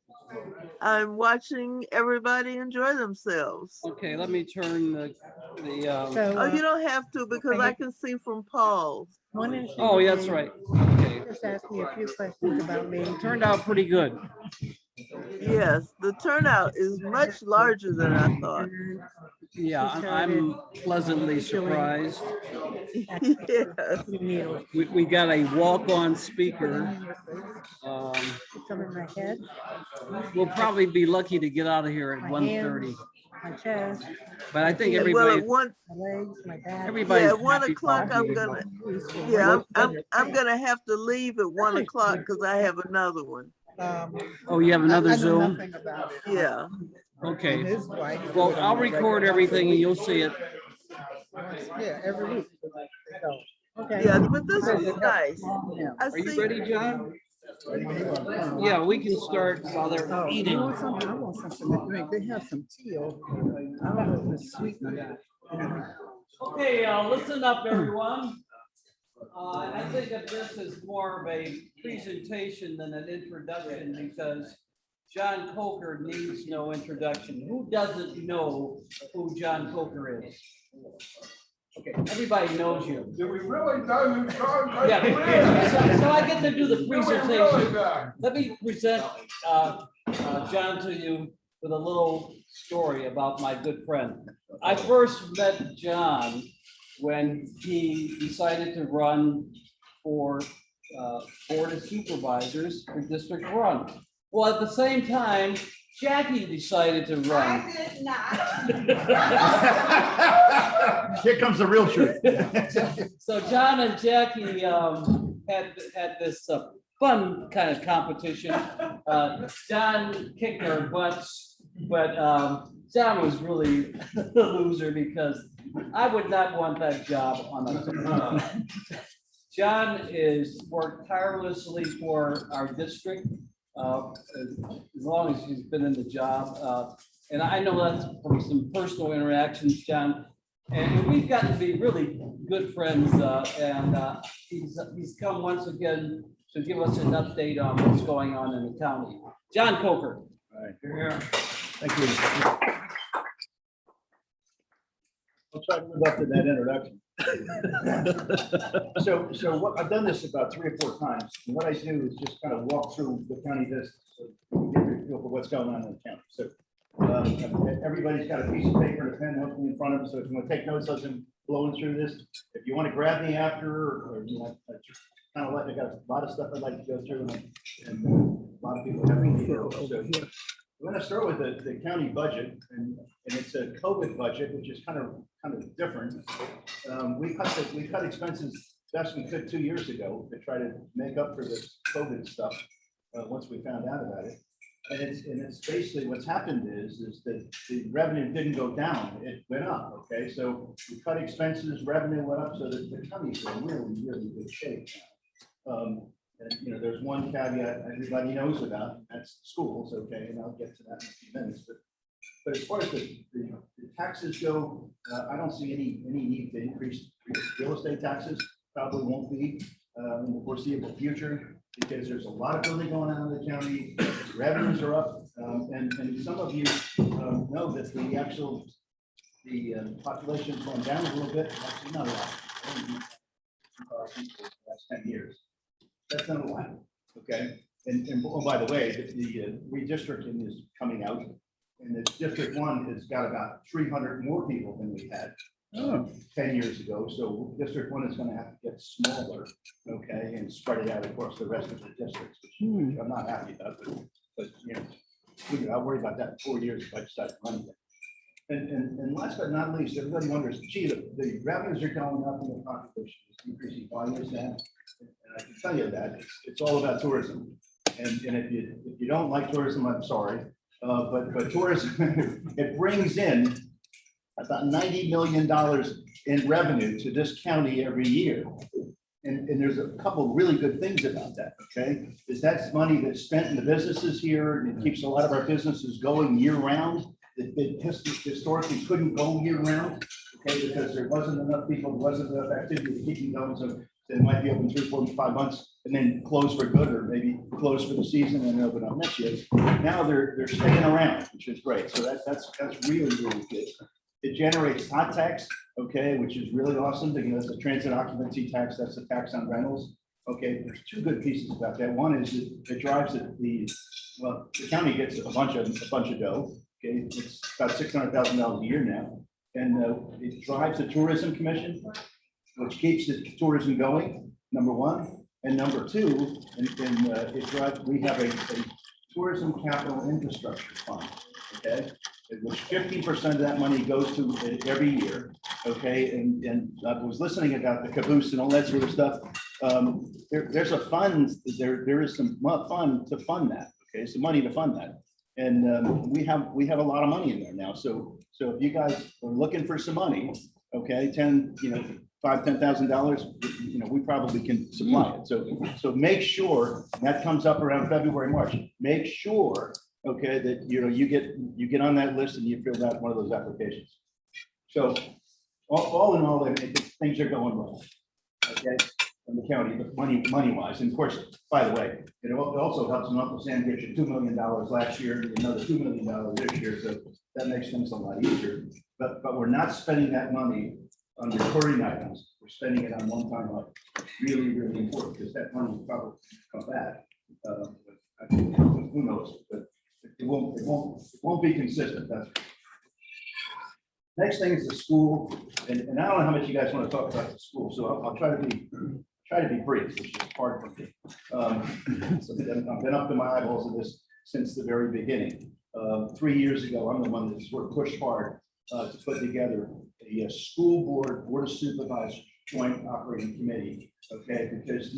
[SPEAKER 12] I'm watching everybody enjoy themselves.
[SPEAKER 4] Okay, let me turn the
[SPEAKER 6] So,
[SPEAKER 12] Oh, you don't have to, because I can see from Paul's.
[SPEAKER 6] one is.
[SPEAKER 4] oh, yeah, that's right. Okay,
[SPEAKER 6] Just ask me a few questions about me.
[SPEAKER 4] turned out pretty good.
[SPEAKER 12] Yes, the turnout is much larger than I thought.
[SPEAKER 4] Yeah, I'm pleasantly surprised.
[SPEAKER 12] Yes.
[SPEAKER 6] Needles.
[SPEAKER 4] We got a walk-on speaker.
[SPEAKER 6] Some in my head,
[SPEAKER 4] We'll probably be lucky to get out of here at
[SPEAKER 6] my
[SPEAKER 4] 1:30.
[SPEAKER 6] hands, my chest,
[SPEAKER 4] But I think
[SPEAKER 12] Well,
[SPEAKER 4] everybody,
[SPEAKER 12] at one,
[SPEAKER 6] my legs, my back.
[SPEAKER 4] everybody's
[SPEAKER 12] yeah, at 1
[SPEAKER 4] happy
[SPEAKER 12] o'clock,
[SPEAKER 4] talking.
[SPEAKER 12] I'm gonna have to leave at 1 o'clock because I have another one.
[SPEAKER 4] Oh, you have another
[SPEAKER 2] I know
[SPEAKER 4] Zoom?
[SPEAKER 2] nothing about it.
[SPEAKER 12] Yeah.
[SPEAKER 2] And
[SPEAKER 4] Okay.
[SPEAKER 2] his wife.
[SPEAKER 4] Well, I'll record everything and you'll see it.
[SPEAKER 2] Yeah, every week.
[SPEAKER 6] Okay.
[SPEAKER 12] Yeah, but this is nice.
[SPEAKER 2] Yeah.
[SPEAKER 12] I
[SPEAKER 4] Are you
[SPEAKER 12] see.
[SPEAKER 4] ready, John? Yeah, we can start while they're
[SPEAKER 2] Oh, you
[SPEAKER 4] eating.
[SPEAKER 2] want something? I want something to drink. They have some tea over there. I don't know if it's sweet or not.
[SPEAKER 4] Okay, listen up, everyone. I think that this is more of a presentation than an introduction because John Coker needs no introduction. Who doesn't know who John Coker is? Okay, everybody knows you.
[SPEAKER 10] Do we really know who John?
[SPEAKER 4] Yeah, so I get to do the presentation. Let me present John to you with a little story about my good friend. I first met John when he decided to run for Board of Supervisors for District 1. Well, at the same time, Jackie decided to run.
[SPEAKER 2] I did not.
[SPEAKER 13] Here comes the real truth.
[SPEAKER 4] So John and Jackie had this fun kind of competition. John kicked our butts, but John was really the loser because I would not want that job on a. John is worked tirelessly for our district as long as he's been in the job. And I know that's from some personal interactions, John. And we've gotten to be really good friends. And he's come once again to give us an update on what's going on in the county. John Coker.
[SPEAKER 13] All right. Yeah. Thank you. I'll try to live up to that introduction. So what I've done this about 3 or 4 times. And what I do is just kind of walk through the county business, so you get a feel for what's going on in the county. So everybody's got a piece of paper and a pen hopefully in front of them. So if you want to take notes as I'm blowing through this, if you want to grab me after, or you know, just kind of like I got a lot of stuff I'd like to go through, and a lot of people have me here. So I'm going to start with the county budget, and it's a COVID budget, which is kind of different. We cut expenses best we could 2 years ago to try to make up for this COVID stuff. Once we found out about it, and it's basically what's happened is that the revenue didn't go down; it went up. Okay, so we cut expenses, revenue went up, so that the county's in really good shape now. And you know, there's one caveat everybody knows about, and that's schools, okay, and I'll get to that in a few minutes. But as far as the taxes go, I don't see any need to increase real estate taxes. Probably won't be in the foreseeable future because there's a lot of building going on in the county. Revenues are up, and some of you know that the population's gone down a little bit. Actually, not a lot. That's 10 years. That's not a lot, okay? And oh, by the way, the redistricting is coming out, and the District 1 has got about 300 more people than we had 10 years ago. So District 1 is going to have to get smaller, okay, and spread it out across the rest of the districts, which I'm not happy about. But you know, I'll worry about that in 4 years if I decide to run it. And last but not least, everybody wonders, gee, the revenues are going up and the population is increasing. Why is that? And I can tell you that it's all about tourism. And if you don't like tourism, I'm sorry, but tourism it brings in about $90 million in revenue to this county every year. And there's a couple really good things about that, okay? Is that's money that's spent in the businesses here, and it keeps a lot of our businesses going year round. That historically couldn't go year round, okay, because there wasn't enough people, there wasn't enough activity to keep them going. So they might be open 3, 4, 5 months and then close for good, or maybe close for the season and open up next year. Now they're staying around, which is great. So that's really good. It generates hot tax, okay, which is really awesome. That's a transit occupancy tax. That's a tax on rentals. Okay, there's 2 good pieces about that. One is that it drives the county gets a bunch of dough. Okay, it's about $600,000 a year now, and it drives the tourism commission, which keeps the tourism going. Number 1, and number 2, and it drives. We have a tourism capital infrastructure fund. Okay, in which 50% of that money goes to it every year. Okay, and I was listening about the caboose and all that sort of stuff. There's a fund. There is some fund to fund that. Okay, some money to fund that. And we have a lot of money in there now. So if you guys are looking for some money, okay, $5,000-$10,000, we probably can supply it. So make sure that comes up around February, March. Make sure, okay, that you get on that list and you fill out one of those applications. So all in all, things are going well. Okay, in the county, but money wise, and of course, by the way, it also helps in Uncle Sam get you $2 million last year, and another $2 million this year, so that makes things a lot easier. But we're not spending that money on recurring items. We're spending it on one-time items. Really important, because that money will probably come back. Who knows? But it won't be consistent. That's next thing is the school, and I don't know how much you guys want to talk about the school, so I'll try to be brief, which is hard for me. So I've been up to my eyeballs in this since the very beginning. 3 years ago, I'm the one that sort of pushed hard to put together a school board of supervisors joint operating committee. Okay, because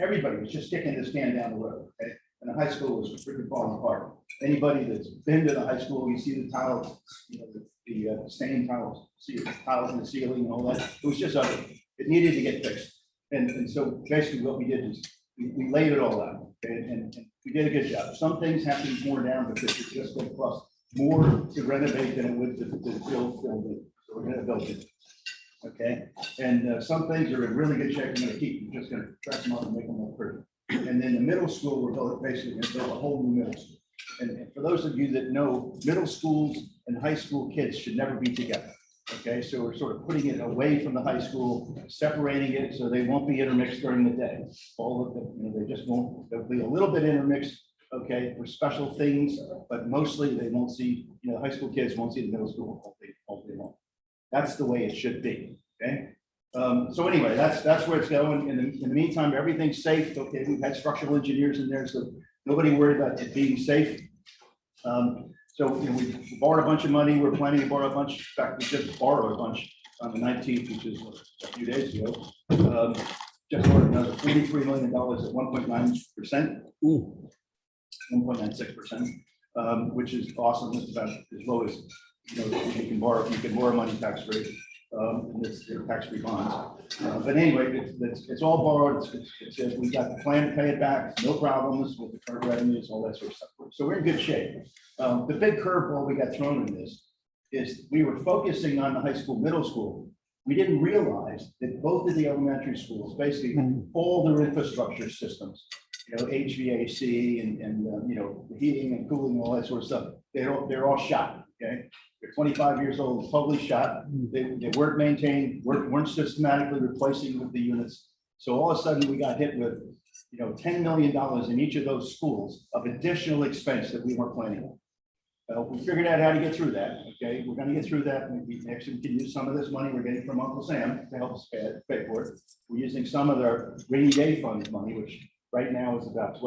[SPEAKER 13] everybody was just kicking this can down the road. Okay, and the high school was freaking falling apart. Anybody that's been to the high school, you see the tiles, you know, the stained tiles, see the tiles in the ceiling and all that. It was just ugly. It needed to get fixed. And so basically what we did is we laid it all out, okay, and we did a good job. Some things have to be torn down because it's just going to cost more to renovate than it would to build it. So we're going to build it. Okay, and some things are in really good shape. We're going to keep. We're just going to dress them up and make them look pretty. And then the middle school, we're basically going to build a whole new middle school. And for those of you that know, middle schools and high school kids should never be together. Okay, so we're sort of putting it away from the high school, separating it so they won't be intermixed during the day. All of them, you know, they just won't. They'll be a little bit intermixed. Okay, for special things, but mostly they won't see. You know, high school kids won't see the middle school all day long. That's the way it should be. Okay. So anyway, that's where it's going. In the meantime, everything's safe. Okay, we've had structural engineers in there, so nobody worried about it being safe. So you know, we borrowed a bunch of money. We're planning to borrow a bunch. In fact, we just borrowed a bunch on the 19th, which is a few days ago. Just borrowed another $43 million at 1.9%, 1.96%, which is awesome. It's about as low as you know you can borrow money tax free. And it's tax-free bonds. But anyway, it's all borrowed. We got the plan to pay it back, no problems with the current revenues, all that sort of stuff. So we're in good shape. The big curveball we got thrown in this is we were focusing on the high school, middle school. We didn't realize that both of the elementary schools, basically all their infrastructure systems, you know, HVAC and you know, heating and cooling, all that sort of stuff, they're all shot. Okay. They're 25 years old, totally shot. They weren't maintained, weren't systematically replacing with the units. So all of a sudden we got hit with, you know, $10 million in each of those schools of additional expense that we weren't planning on. We figured out how to get through that. Okay, we're going to get through that. We actually can use some of this money we're getting from Uncle Sam to help us pay for it. We're using some of their rainy day fund money, which right now is about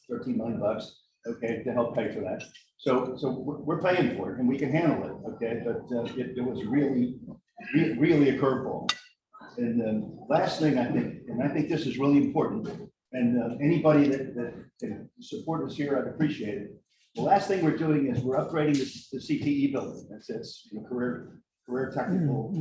[SPEAKER 13] 13 million bucks. Okay, to help pay for that. So we're paying for it and we can handle it, okay? But it was really a curveball. And the last thing I think, and I think this is really important, and anybody that can support us here, I'd appreciate it. The last thing we're doing is we're upgrading the Cte Building. That's you know, career technical,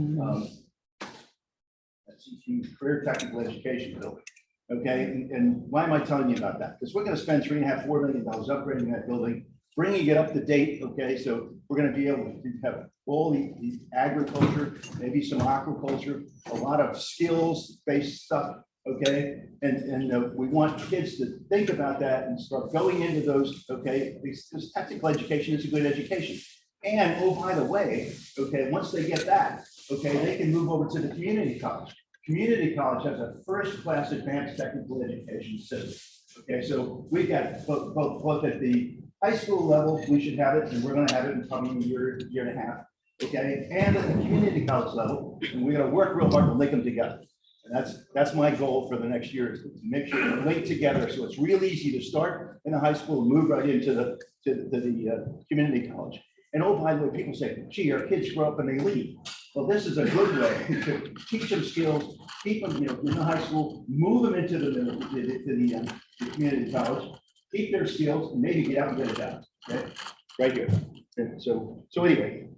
[SPEAKER 13] career technical education building. Okay, and why am I telling you about that? Because we're going to spend $3.5–4 million upgrading that building, bringing it up to date. Okay, so we're going to be able to have all the agriculture, maybe some aquaculture, a lot of skills-based stuff. Okay, and we want kids to think about that and start going into those. Okay, because technical education is a good education. And oh, by the way, okay, once they get that, okay, they can move over to the community college. Community college has a first-class advanced technical education system. Okay, so we've got both at the high school level, we should have it, and we're going to have it in probably a year and a half. Okay, and at the community college level, and we're going to work real hard to link them together. And that's my goal for the next year, is to make sure they're linked together, so it's real easy to start in the high school and move right into the community college. And oh, by the way, people say, gee, our kids grow up and they leave. Well, this is a good way to teach them skills, keep them, you know, in the high school, move them into the community college, keep their skills, and maybe get out and get a job. Okay, right here. And so anyway,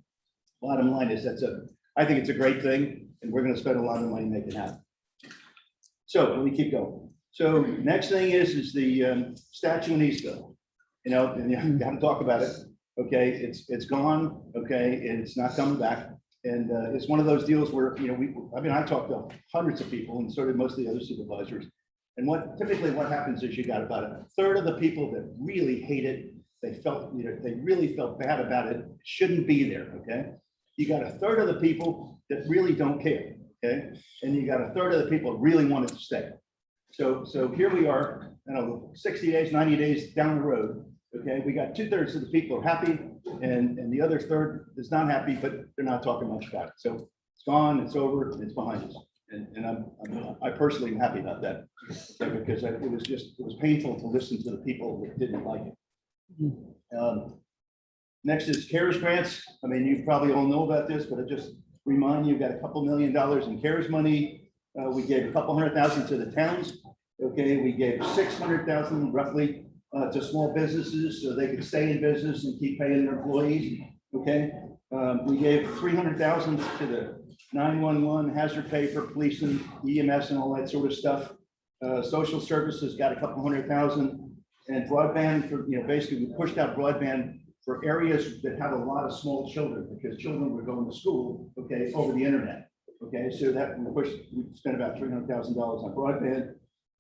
[SPEAKER 13] bottom line is I think it's a great thing, and we're going to spend a lot of money making it happen. So let me keep going. So next thing is the statue in Eastville. You know, and you got to talk about it. Okay, it's gone. Okay, and it's not coming back. And it's one of those deals where, you know, I talked to hundreds of people, and so did most of the other supervisors. And typically what happens is you got about a third of the people that really hate it. They felt, you know, they really felt bad about it, shouldn't be there, okay? You got a third of the people that really don't care, okay? And you got a third of the people that really want it to stay. So here we are, you know, 60 days, 90 days down the road, okay? We got 2/3 of the people are happy, and the other third is not happy, but they're not talking much about it. So it's gone, it's over, it's behind us. And I personally am happy about that, because it was painful to listen to the people that didn't like it. Next is Carriage Grants. I mean, you probably all know about this, but I just remind you, got a couple $1 million in CARES money. We gave a couple $100,000 to the towns. Okay, we gave 600,000 roughly to small businesses so they could stay in business and keep paying their employees. Okay, we gave 300,000 to the 911 hazard pay for police and EMS and all that sort of stuff. Social services got a couple $100,000, and broadband for, you know, basically we pushed out broadband for areas that have a lot of small children, because children were going to school, okay, over the internet. Okay, so that we spent about $300,000 on broadband,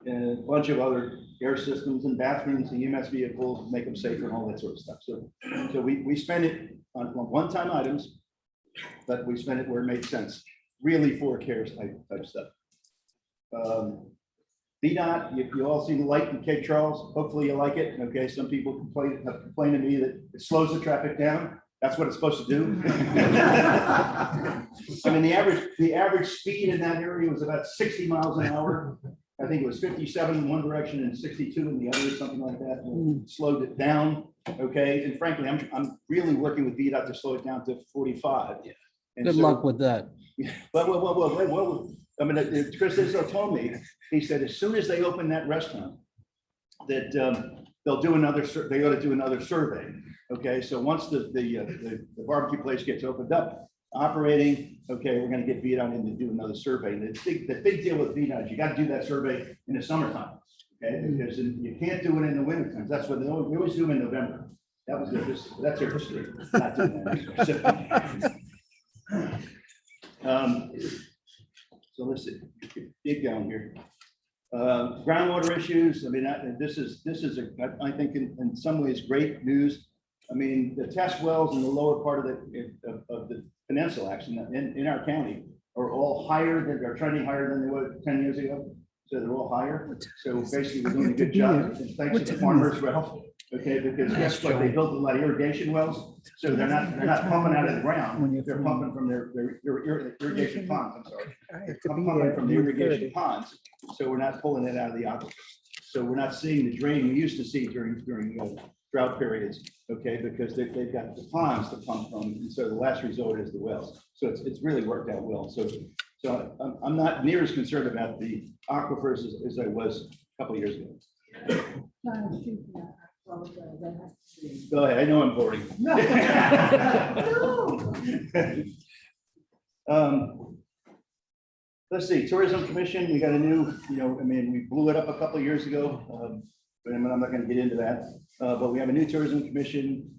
[SPEAKER 13] and a bunch of other air systems and bathrooms and EMS vehicles, make them safer and all that sort of stuff. So we spent it on one-time items, but we spent it where it made sense, really for CARES type stuff. VDOT, you all see the light in Cape Charles. Hopefully you like it. Okay, some people have complained to me that it slows the traffic down. That's what it's supposed to do. I mean, the average speed in that area was about 60 miles an hour. I think it was 57 in one direction and 62 in the other, something like that. We slowed it down. Okay, and frankly, I'm really working with VDOT to slow it down to 45. Yeah.
[SPEAKER 4] Good luck with that.
[SPEAKER 13] Well, I mean, Chris Izzo told me, he said, as soon as they open that restaurant, that they'll do another, they ought to do another survey. Okay, so once the barbecue place gets opened up, operating, okay, we're gonna get VDOT in to do another survey. And the big deal with VDOT is you gotta do that survey in the summertime, okay? Because you can't do it in the winter time. That's what we always do them in November. That's their history. Not doing that. So let's see, keep going here. Groundwater issues. I mean, this is I think in some ways great news. I mean, the test wells in the lower part of the peninsula, actually, in our county, are all higher than, they're trending higher than they were 10 years ago. So they're all higher. So basically, we're doing a good job. And thanks to the farmers for help. Okay, because guess what? They built a lot of irrigation wells, so they're not pumping out of the ground. They're pumping from their irrigation ponds. I'm sorry, they're pumping from the irrigation ponds. So we're not pulling it out of the aquifer. So we're not seeing the drain we used to see during drought periods. Okay, because they've got the ponds to pump from, and so the last resort is the wells. So it's really worked out well. So I'm not near as concerned about the aquifers as I was a couple of years ago. Go ahead. I know I'm boring. Let's see, Tourism Commission, we got a new, I mean, we blew it up a couple of years ago. But I'm not going to get into that. But we have a new Tourism Commission,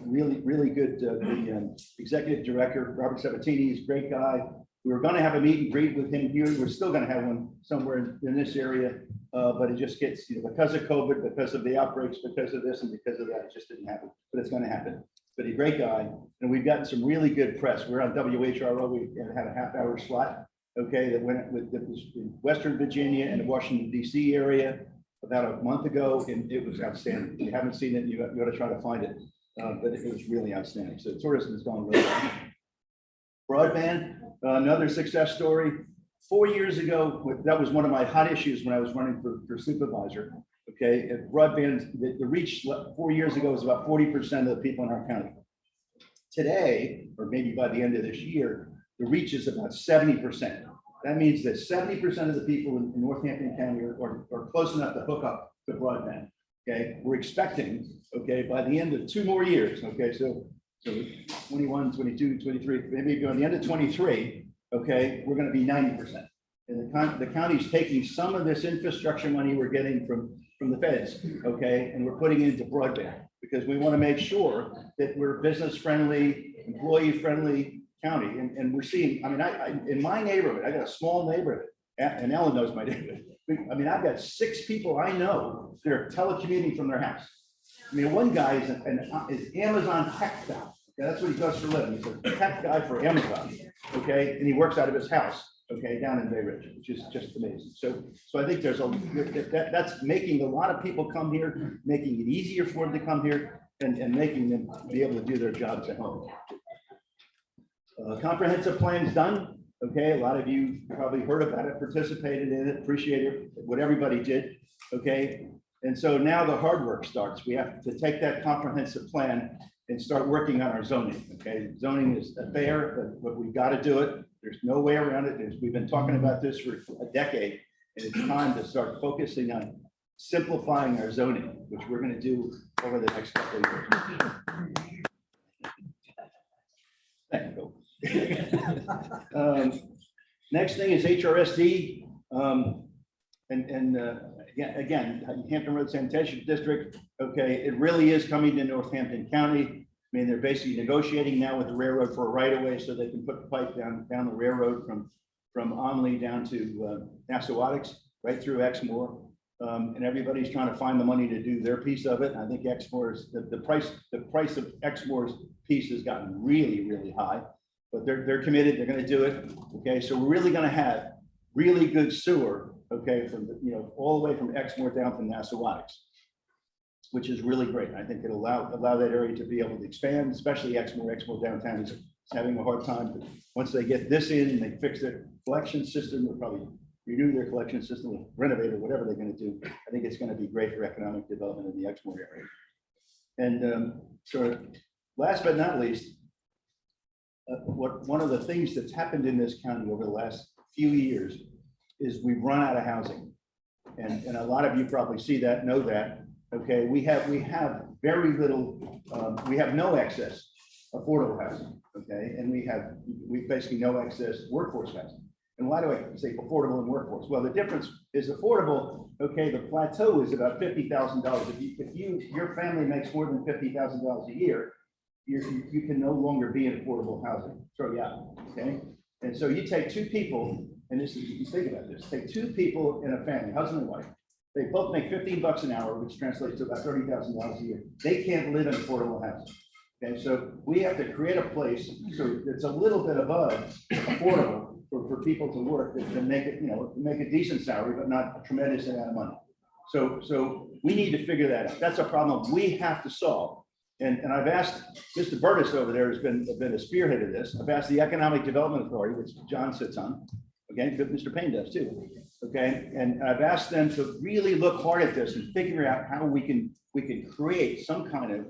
[SPEAKER 13] really good. The executive director, Robert Sabatini, is a great guy. We were going to have a meet and greet with him here. We're still going to have one somewhere in this area. But it just gets, because of COVID, because of the outbreaks, because of this and because of that, it just didn't happen. But it's going to happen. But he's a great guy. And we've gotten some really good press. We're on WHRO. We had a half-hour slot, okay, that went with in Western Virginia and the Washington, D.C. area about a month ago. And it was outstanding. If you haven't seen it, you got to try to find it. But it was really outstanding. So tourism is going really well. Broadband, another success story. 4 years ago, that was one of my hot issues when I was running for supervisor. Okay, at broadband, the reach 4 years ago was about 40% of the people in our county. Today, or maybe by the end of this year, the reach is about 70%. That means that 70% of the people in Northampton County are close enough to hook up to broadband. Okay, we're expecting, okay, by the end of 2 more years, okay, so 21, 22, 23, maybe by the end of 23, okay, we're going to be 90%. And the county's taking some of this infrastructure money we're getting from the feds, okay, and we're putting it into broadband because we want to make sure that we're business friendly, employee friendly, county, and we're seeing, I mean, in my neighborhood, I got a small neighborhood, and Ellen knows my neighborhood. I mean, I've got 6 people I know that are telecommuting from their house. I mean, one guy is Amazon tech guy. Okay, that's what he does for a living. He's a tech guy for Amazon. Okay, and he works out of his house. Okay, down in Bay Ridge, which is just amazing. So I think there's that's making a lot of people come here, making it easier for them to come here, and making them be able to do their jobs at home. Comprehensive plan's done. Okay, a lot of you probably heard about it, participated in it, appreciated what everybody did. Okay, and so now the hard work starts. We have to take that comprehensive plan and start working on our zoning. Okay, zoning is there, but we've got to do it. There's no way around it. We've been talking about this for a decade, and it's time to start focusing on simplifying our zoning, which we're going to do over the next couple of years. Thank you. Next thing is HRSD. Again, Hampton Road Sanitation District. Okay, it really is coming to Northampton County. I mean, they're basically negotiating now with the railroad for a right of way so they can put the pipe down the railroad from Onley down to Nassauatics, right through Exmoor. And everybody's trying to find the money to do their piece of it. I think Exmoor's the price of Exmoor's piece has gotten really, really high, but they're committed. They're going to do it. Okay, so we're really going to have really good sewer. Okay, from all the way from Exmoor down to Nassauatics, which is really great. I think it'll allow that area to be able to expand, especially Exmoor. Exmoor downtown is having a hard time. But once they get this in and they fix their collection system, they'll probably renew their collection system, renovate or whatever they're going to do. I think it's going to be great for economic development in the Exmoor area. And so last but not least, one of the things that's happened in this county over the last few years is we've run out of housing. And a lot of you probably see that, know that. Okay, we have very little, we have no excess affordable housing. Okay, and we basically no excess workforce housing. And why do I say affordable and workforce? Well, the difference is affordable. Okay, the plateau is about $50,000. If your family makes more than $50,000 a year, you can no longer be in affordable housing. Throw you out. Okay, and so you take 2 people. And this is, you think about this, take 2 people in a family, husband and wife. They both make $15 an hour, which translates to about $30,000 a year. They can't live in affordable housing. Okay, so we have to create a place so it's a little bit above affordable for people to work that can make it, make a decent salary, but not a tremendous amount of money. So we need to figure that out. That's a problem we have to solve. And I've asked Mr. Burtis over there has been a spearhead of this. I've asked the Economic Development Authority, which John sits on. Okay, but Mr. Payne does too. Okay, and I've asked them to really look hard at this and figure out how we can create some plan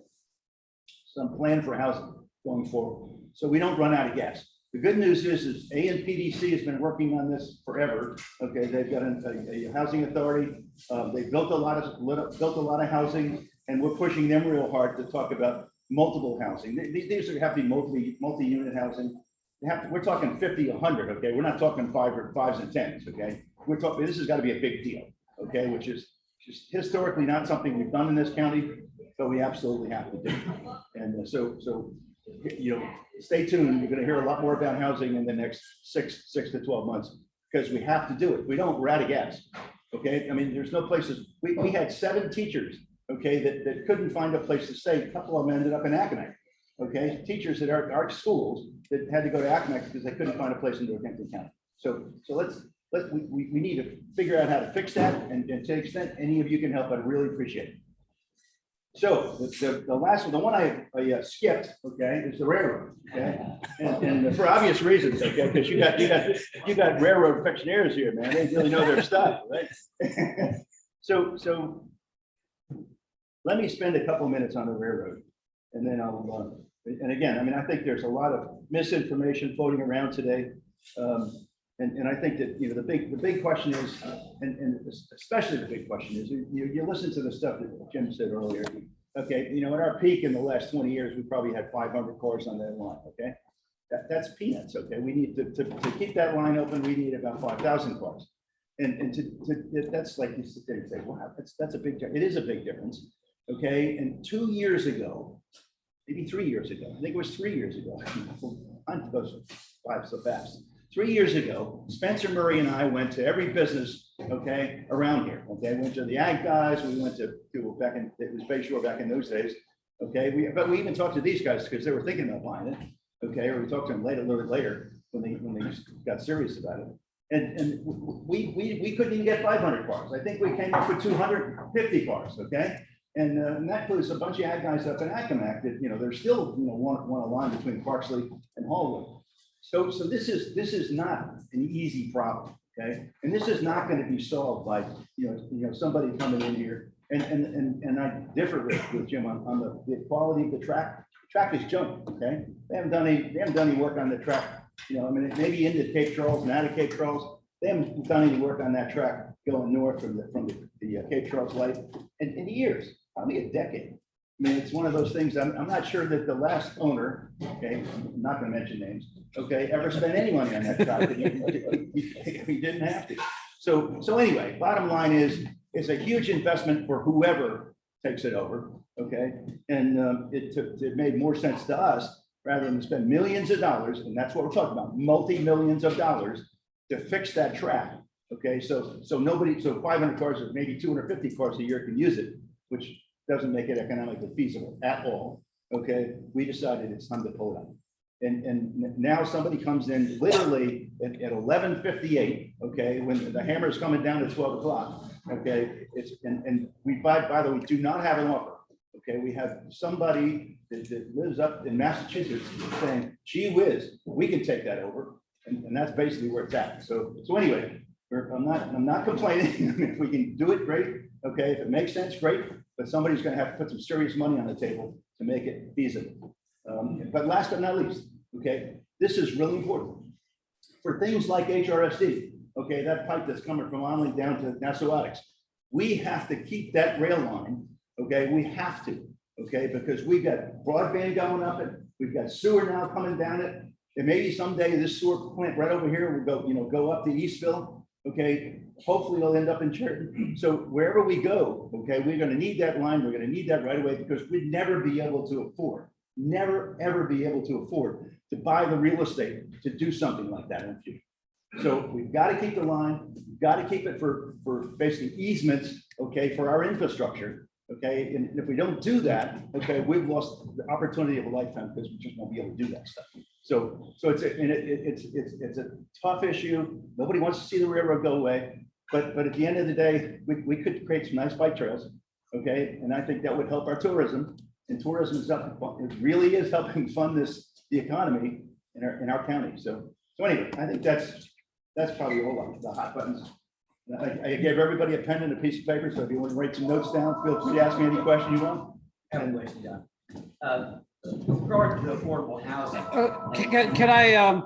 [SPEAKER 13] for housing going forward, so we don't run out of gas. The good news is ANPDC has been working on this forever. Okay, they've got a housing authority. They built a lot of housing, and we're pushing them real hard to talk about multiple housing. These have to be multi-unit housing. We're talking 50, 100, okay? We're not talking 5s and 10s, okay? We're talking, this has got to be a big deal, okay? Which is just historically not something we've done in this county, but we absolutely have to do. And so stay tuned. You're going to hear a lot more about housing in the next 6 to 12 months, because we have to do it. If we don't, we're out of gas, okay? I mean, there's no places. We had 7 teachers, okay, that couldn't find a place to stay. A couple of them ended up in Accomack. Okay, teachers at our schools that had to go to Accomack because they couldn't find a place in Northampton County. So we need to figure out how to fix that, and to the extent any of you can help, I'd really appreciate it. So the last one, the one I skipped, okay, is the railroad. Okay, and for obvious reasons, okay, because you got railroad affectionaries here, man. They really know their stuff, right? So let me spend a couple minutes on the railroad. And then I'll, and again, I mean, I think there's a lot of misinformation floating around today. And I think that, the big question is, and especially the big question is, you listen to the stuff that Jim said earlier. Okay, at our peak in the last 20 years, we probably had 500 cars on that line, okay? That's peanuts, okay? We need to keep that line open, we need about 5,000 cars. And that's like, you sit there and say, wow, that's a big difference. It is a big difference, okay? And 2 years ago, maybe 3 years ago, I think it was 3 years ago, time goes by so fast. 3 years ago, Spencer Murray and I went to every business, okay, around here, okay? Went to the ag guys, we went to back in, it was Bay Shore back in those days, okay? But we even talked to these guys because they were thinking about buying it, okay? Or we talked to them later, a little bit later, when they got serious about it. And we couldn't even get 500 cars. I think we came up with 250 cars, okay? And that includes a bunch of ag guys up in Accomack that, they're still, want a line between Parksley and Hallwood. So this is not an easy problem, okay? And this is not going to be solved by, somebody coming in here. And I differ with Jim on the quality of the track. The track is junk, okay? They haven't done any work on the track. Maybe into Cape Charles and out of Cape Charles. They haven't done any work on that track going north from the Cape Charles light in years, probably a decade. It's one of those things, I'm not sure that the last owner, okay, I'm not gonna mention names, okay, ever spent any money on that track. He didn't have to. So anyway, bottom line is, it's a huge investment for whoever takes it over, okay? And it made more sense to us rather than spend millions of dollars, and that's what we're talking about, multi-millions of dollars to fix that track, okay? So 500 cars or maybe 250 cars a year can use it, which doesn't make it economically feasible at all, okay? We decided it's time to pull it out. And now somebody comes in literally at 11:58, okay, when the hammer is coming down at 12 o'clock, okay? And we, by the way, do not have an offer, okay? We have somebody that lives up in Massachusetts saying, gee whiz, we can take that over. And that's basically where it's at. So anyway, I'm not complaining. If we can do it, great. Okay, if it makes sense, great. But somebody's going to have to put some serious money on the table to make it feasible. But last but not least, okay, this is really important for things like Hrsd. Okay, that pipe that's coming from Onley down to Nassauatics. We have to keep that rail line. Okay, we have to. Okay, because we've got broadband going up it. We've got sewer now coming down it. And maybe someday this sewer plant right over here will go up to Eastville. Okay, hopefully it'll end up in Cheriton. So wherever we go, okay, we're going to need that line. We're going to need that right away because we'd never be able to afford, never ever be able to afford to buy the real estate to do something like that in the future. So we've got to keep the line. We've got to keep it for basically easements, okay, for our infrastructure. Okay, and if we don't do that, okay, we've lost the opportunity of a lifetime because we just won't be able to do that stuff. So it's a tough issue. Nobody wants to see the railroad go away, but at the end of the day, we could create some nice bike trails, okay, and I think that would help our tourism. And tourism is up, it really is helping fund the economy in our county. So anyway, I think that's probably all the hot buttons. I gave everybody a pen and a piece of paper, so if you want to write some notes down, feel free to ask me any question you want.
[SPEAKER 9] I have a question, John. With regard to affordable housing.
[SPEAKER 4] Can I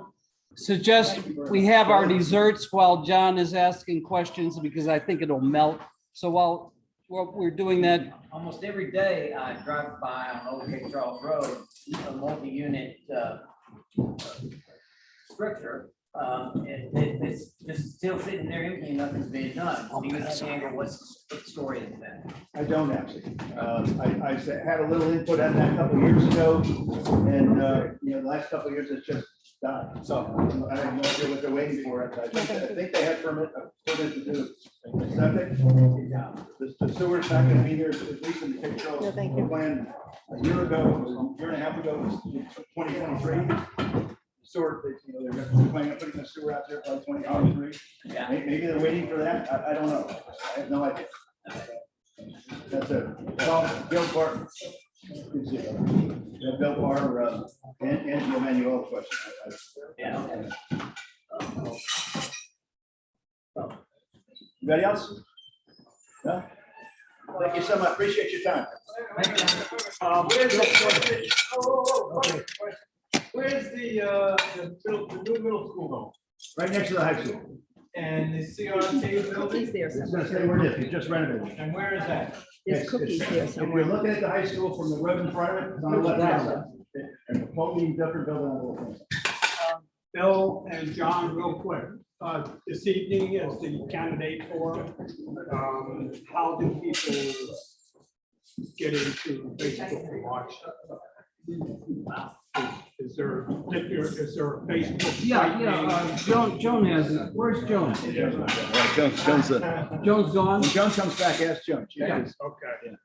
[SPEAKER 4] suggest we have our desserts while John is asking questions, because I think it'll melt. So while we're doing that.
[SPEAKER 9] Almost every day I drive by on Old Cape Charles Road, a multi-unit structure. It's just still sitting there empty, nothing's being done. Do you have any idea what the story is that?
[SPEAKER 13] I don't actually. I had a little input on that a couple of years ago, and the last couple of years it's just died. So I have no idea what they're waiting for. I think they had permit to do septic. The sewer's not going to be there at least in the Cape Charles plan a year ago, a year and a half ago, was 2023. Sewer, they're planning on putting the sewer out there by 2023.
[SPEAKER 9] Yeah.
[SPEAKER 13] Maybe they're waiting for that. I don't know. I have no idea. That's it. Bill Barton. Bill Barr and Emmanuel question.
[SPEAKER 9] Yeah.
[SPEAKER 13] Anybody else? No? Thank you so much. Appreciate your time.
[SPEAKER 1] Where's the new middle school going?
[SPEAKER 13] Right next to the high school.
[SPEAKER 1] And the Cte Building?
[SPEAKER 13] It's gonna stay where it is. It just renovated.
[SPEAKER 1] And where is that?
[SPEAKER 2] There's cookies there
[SPEAKER 13] If
[SPEAKER 2] somewhere.
[SPEAKER 13] you're looking at the high school from the road in front of it, it's on the left hand side. And a totally different building on the left hand side.
[SPEAKER 3] Bill and John, real quick, this evening as the candidate for, how do people get into Facebook and watch? Is there a Facebook?
[SPEAKER 4] Yeah, Joan has it. Where's Joan? Joan's gone?
[SPEAKER 13] When Joan comes back, ask Joan. She
[SPEAKER 4] Yeah.
[SPEAKER 13] is-
[SPEAKER 3] Okay.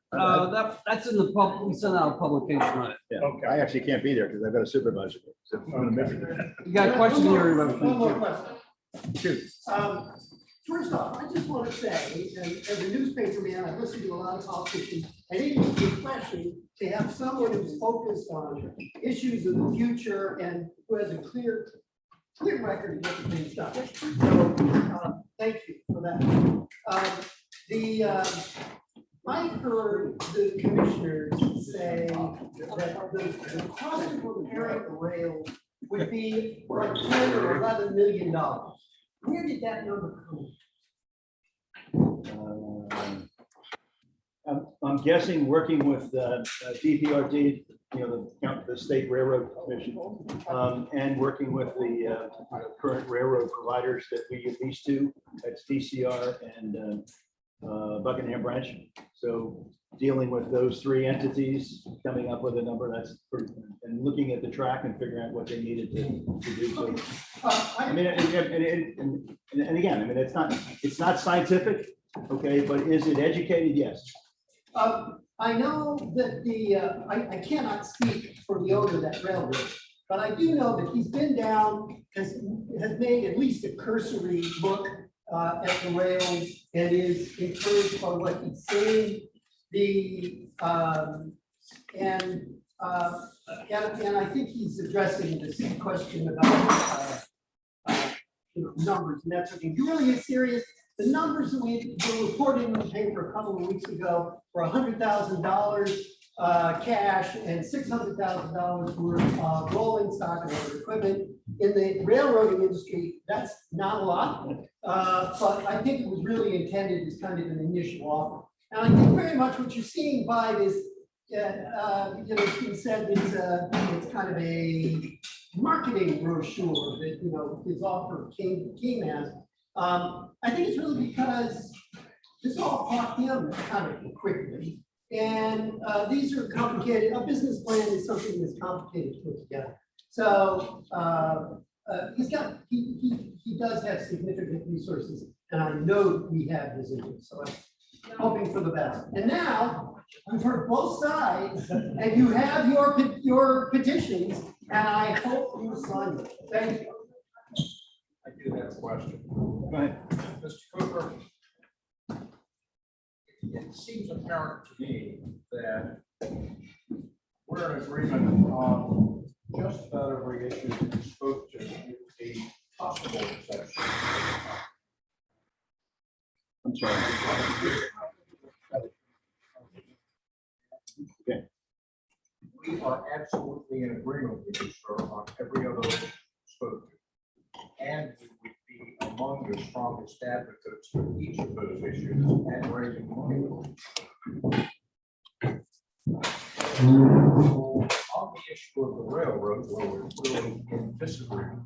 [SPEAKER 4] That's in the pub, we sent out a publication on it.
[SPEAKER 13] Yeah,
[SPEAKER 3] Okay.
[SPEAKER 13] I actually can't be there because I've got a supervisor. So I'm gonna miss it.
[SPEAKER 4] You got a question here?
[SPEAKER 8] One more question.
[SPEAKER 13] Shoot.
[SPEAKER 8] First off, I just want to say, and as a newspaper man, I listen to a lot of politicians, I think it's refreshing to have someone who's focused on issues of the future and who has a clear record of getting things done. So, thank you for that. I heard the commissioners say that the cost of repairing the rail would be like $10 or $11 million. Where did that number come?
[SPEAKER 13] I'm guessing working with DPRD, the State Railroad Commission, and working with the current railroad providers that we lease to, that's DCR and Buckingham Branch. So dealing with those three entities, coming up with a number that's pretty, and looking at the track and figuring out what they needed to do. So, I mean, and again, I mean, it's not scientific, okay, but is it educated? Yes.
[SPEAKER 8] I know that I cannot speak for the owner of that railroad, but I do know that he's been down, has made at least a cursory look at the rails and is encouraged by what he's saying. And I think he's addressing this question about numbers and that sort of thing. He really is serious. The numbers that we were reporting in the paper a couple of weeks ago were $100,000 cash and $600,000 worth of rolling stock and other equipment. In the railroading industry, that's not a lot, but I think it was really intended as kind of an initial offer. And I think very much what you're seeing by this, it's been said it's kind of a marketing brochure that his offer came as. I think it's really because this all caught him kind of quickly. And these are complicated. A business plan is something that's complicated to put together. So he does have significant resources, and I know we have his interest. So I'm hoping for the best. And now we've heard both sides, and you have your petitions, and I hope you sign them. Thank you.
[SPEAKER 10] I do have a question.
[SPEAKER 13] Go ahead.
[SPEAKER 10] Mr. Cooper, it seems apparent to me that we're in agreement on just about every issue that you spoke to, with a possible exception.
[SPEAKER 13] I'm sorry. Okay.
[SPEAKER 10] We are absolutely in agreement with you, sir, on every other issue you spoke to. And we would be among the strongest advocates for each of those issues and raising money. On the issue of the railroad, where we're clearly in disagreement,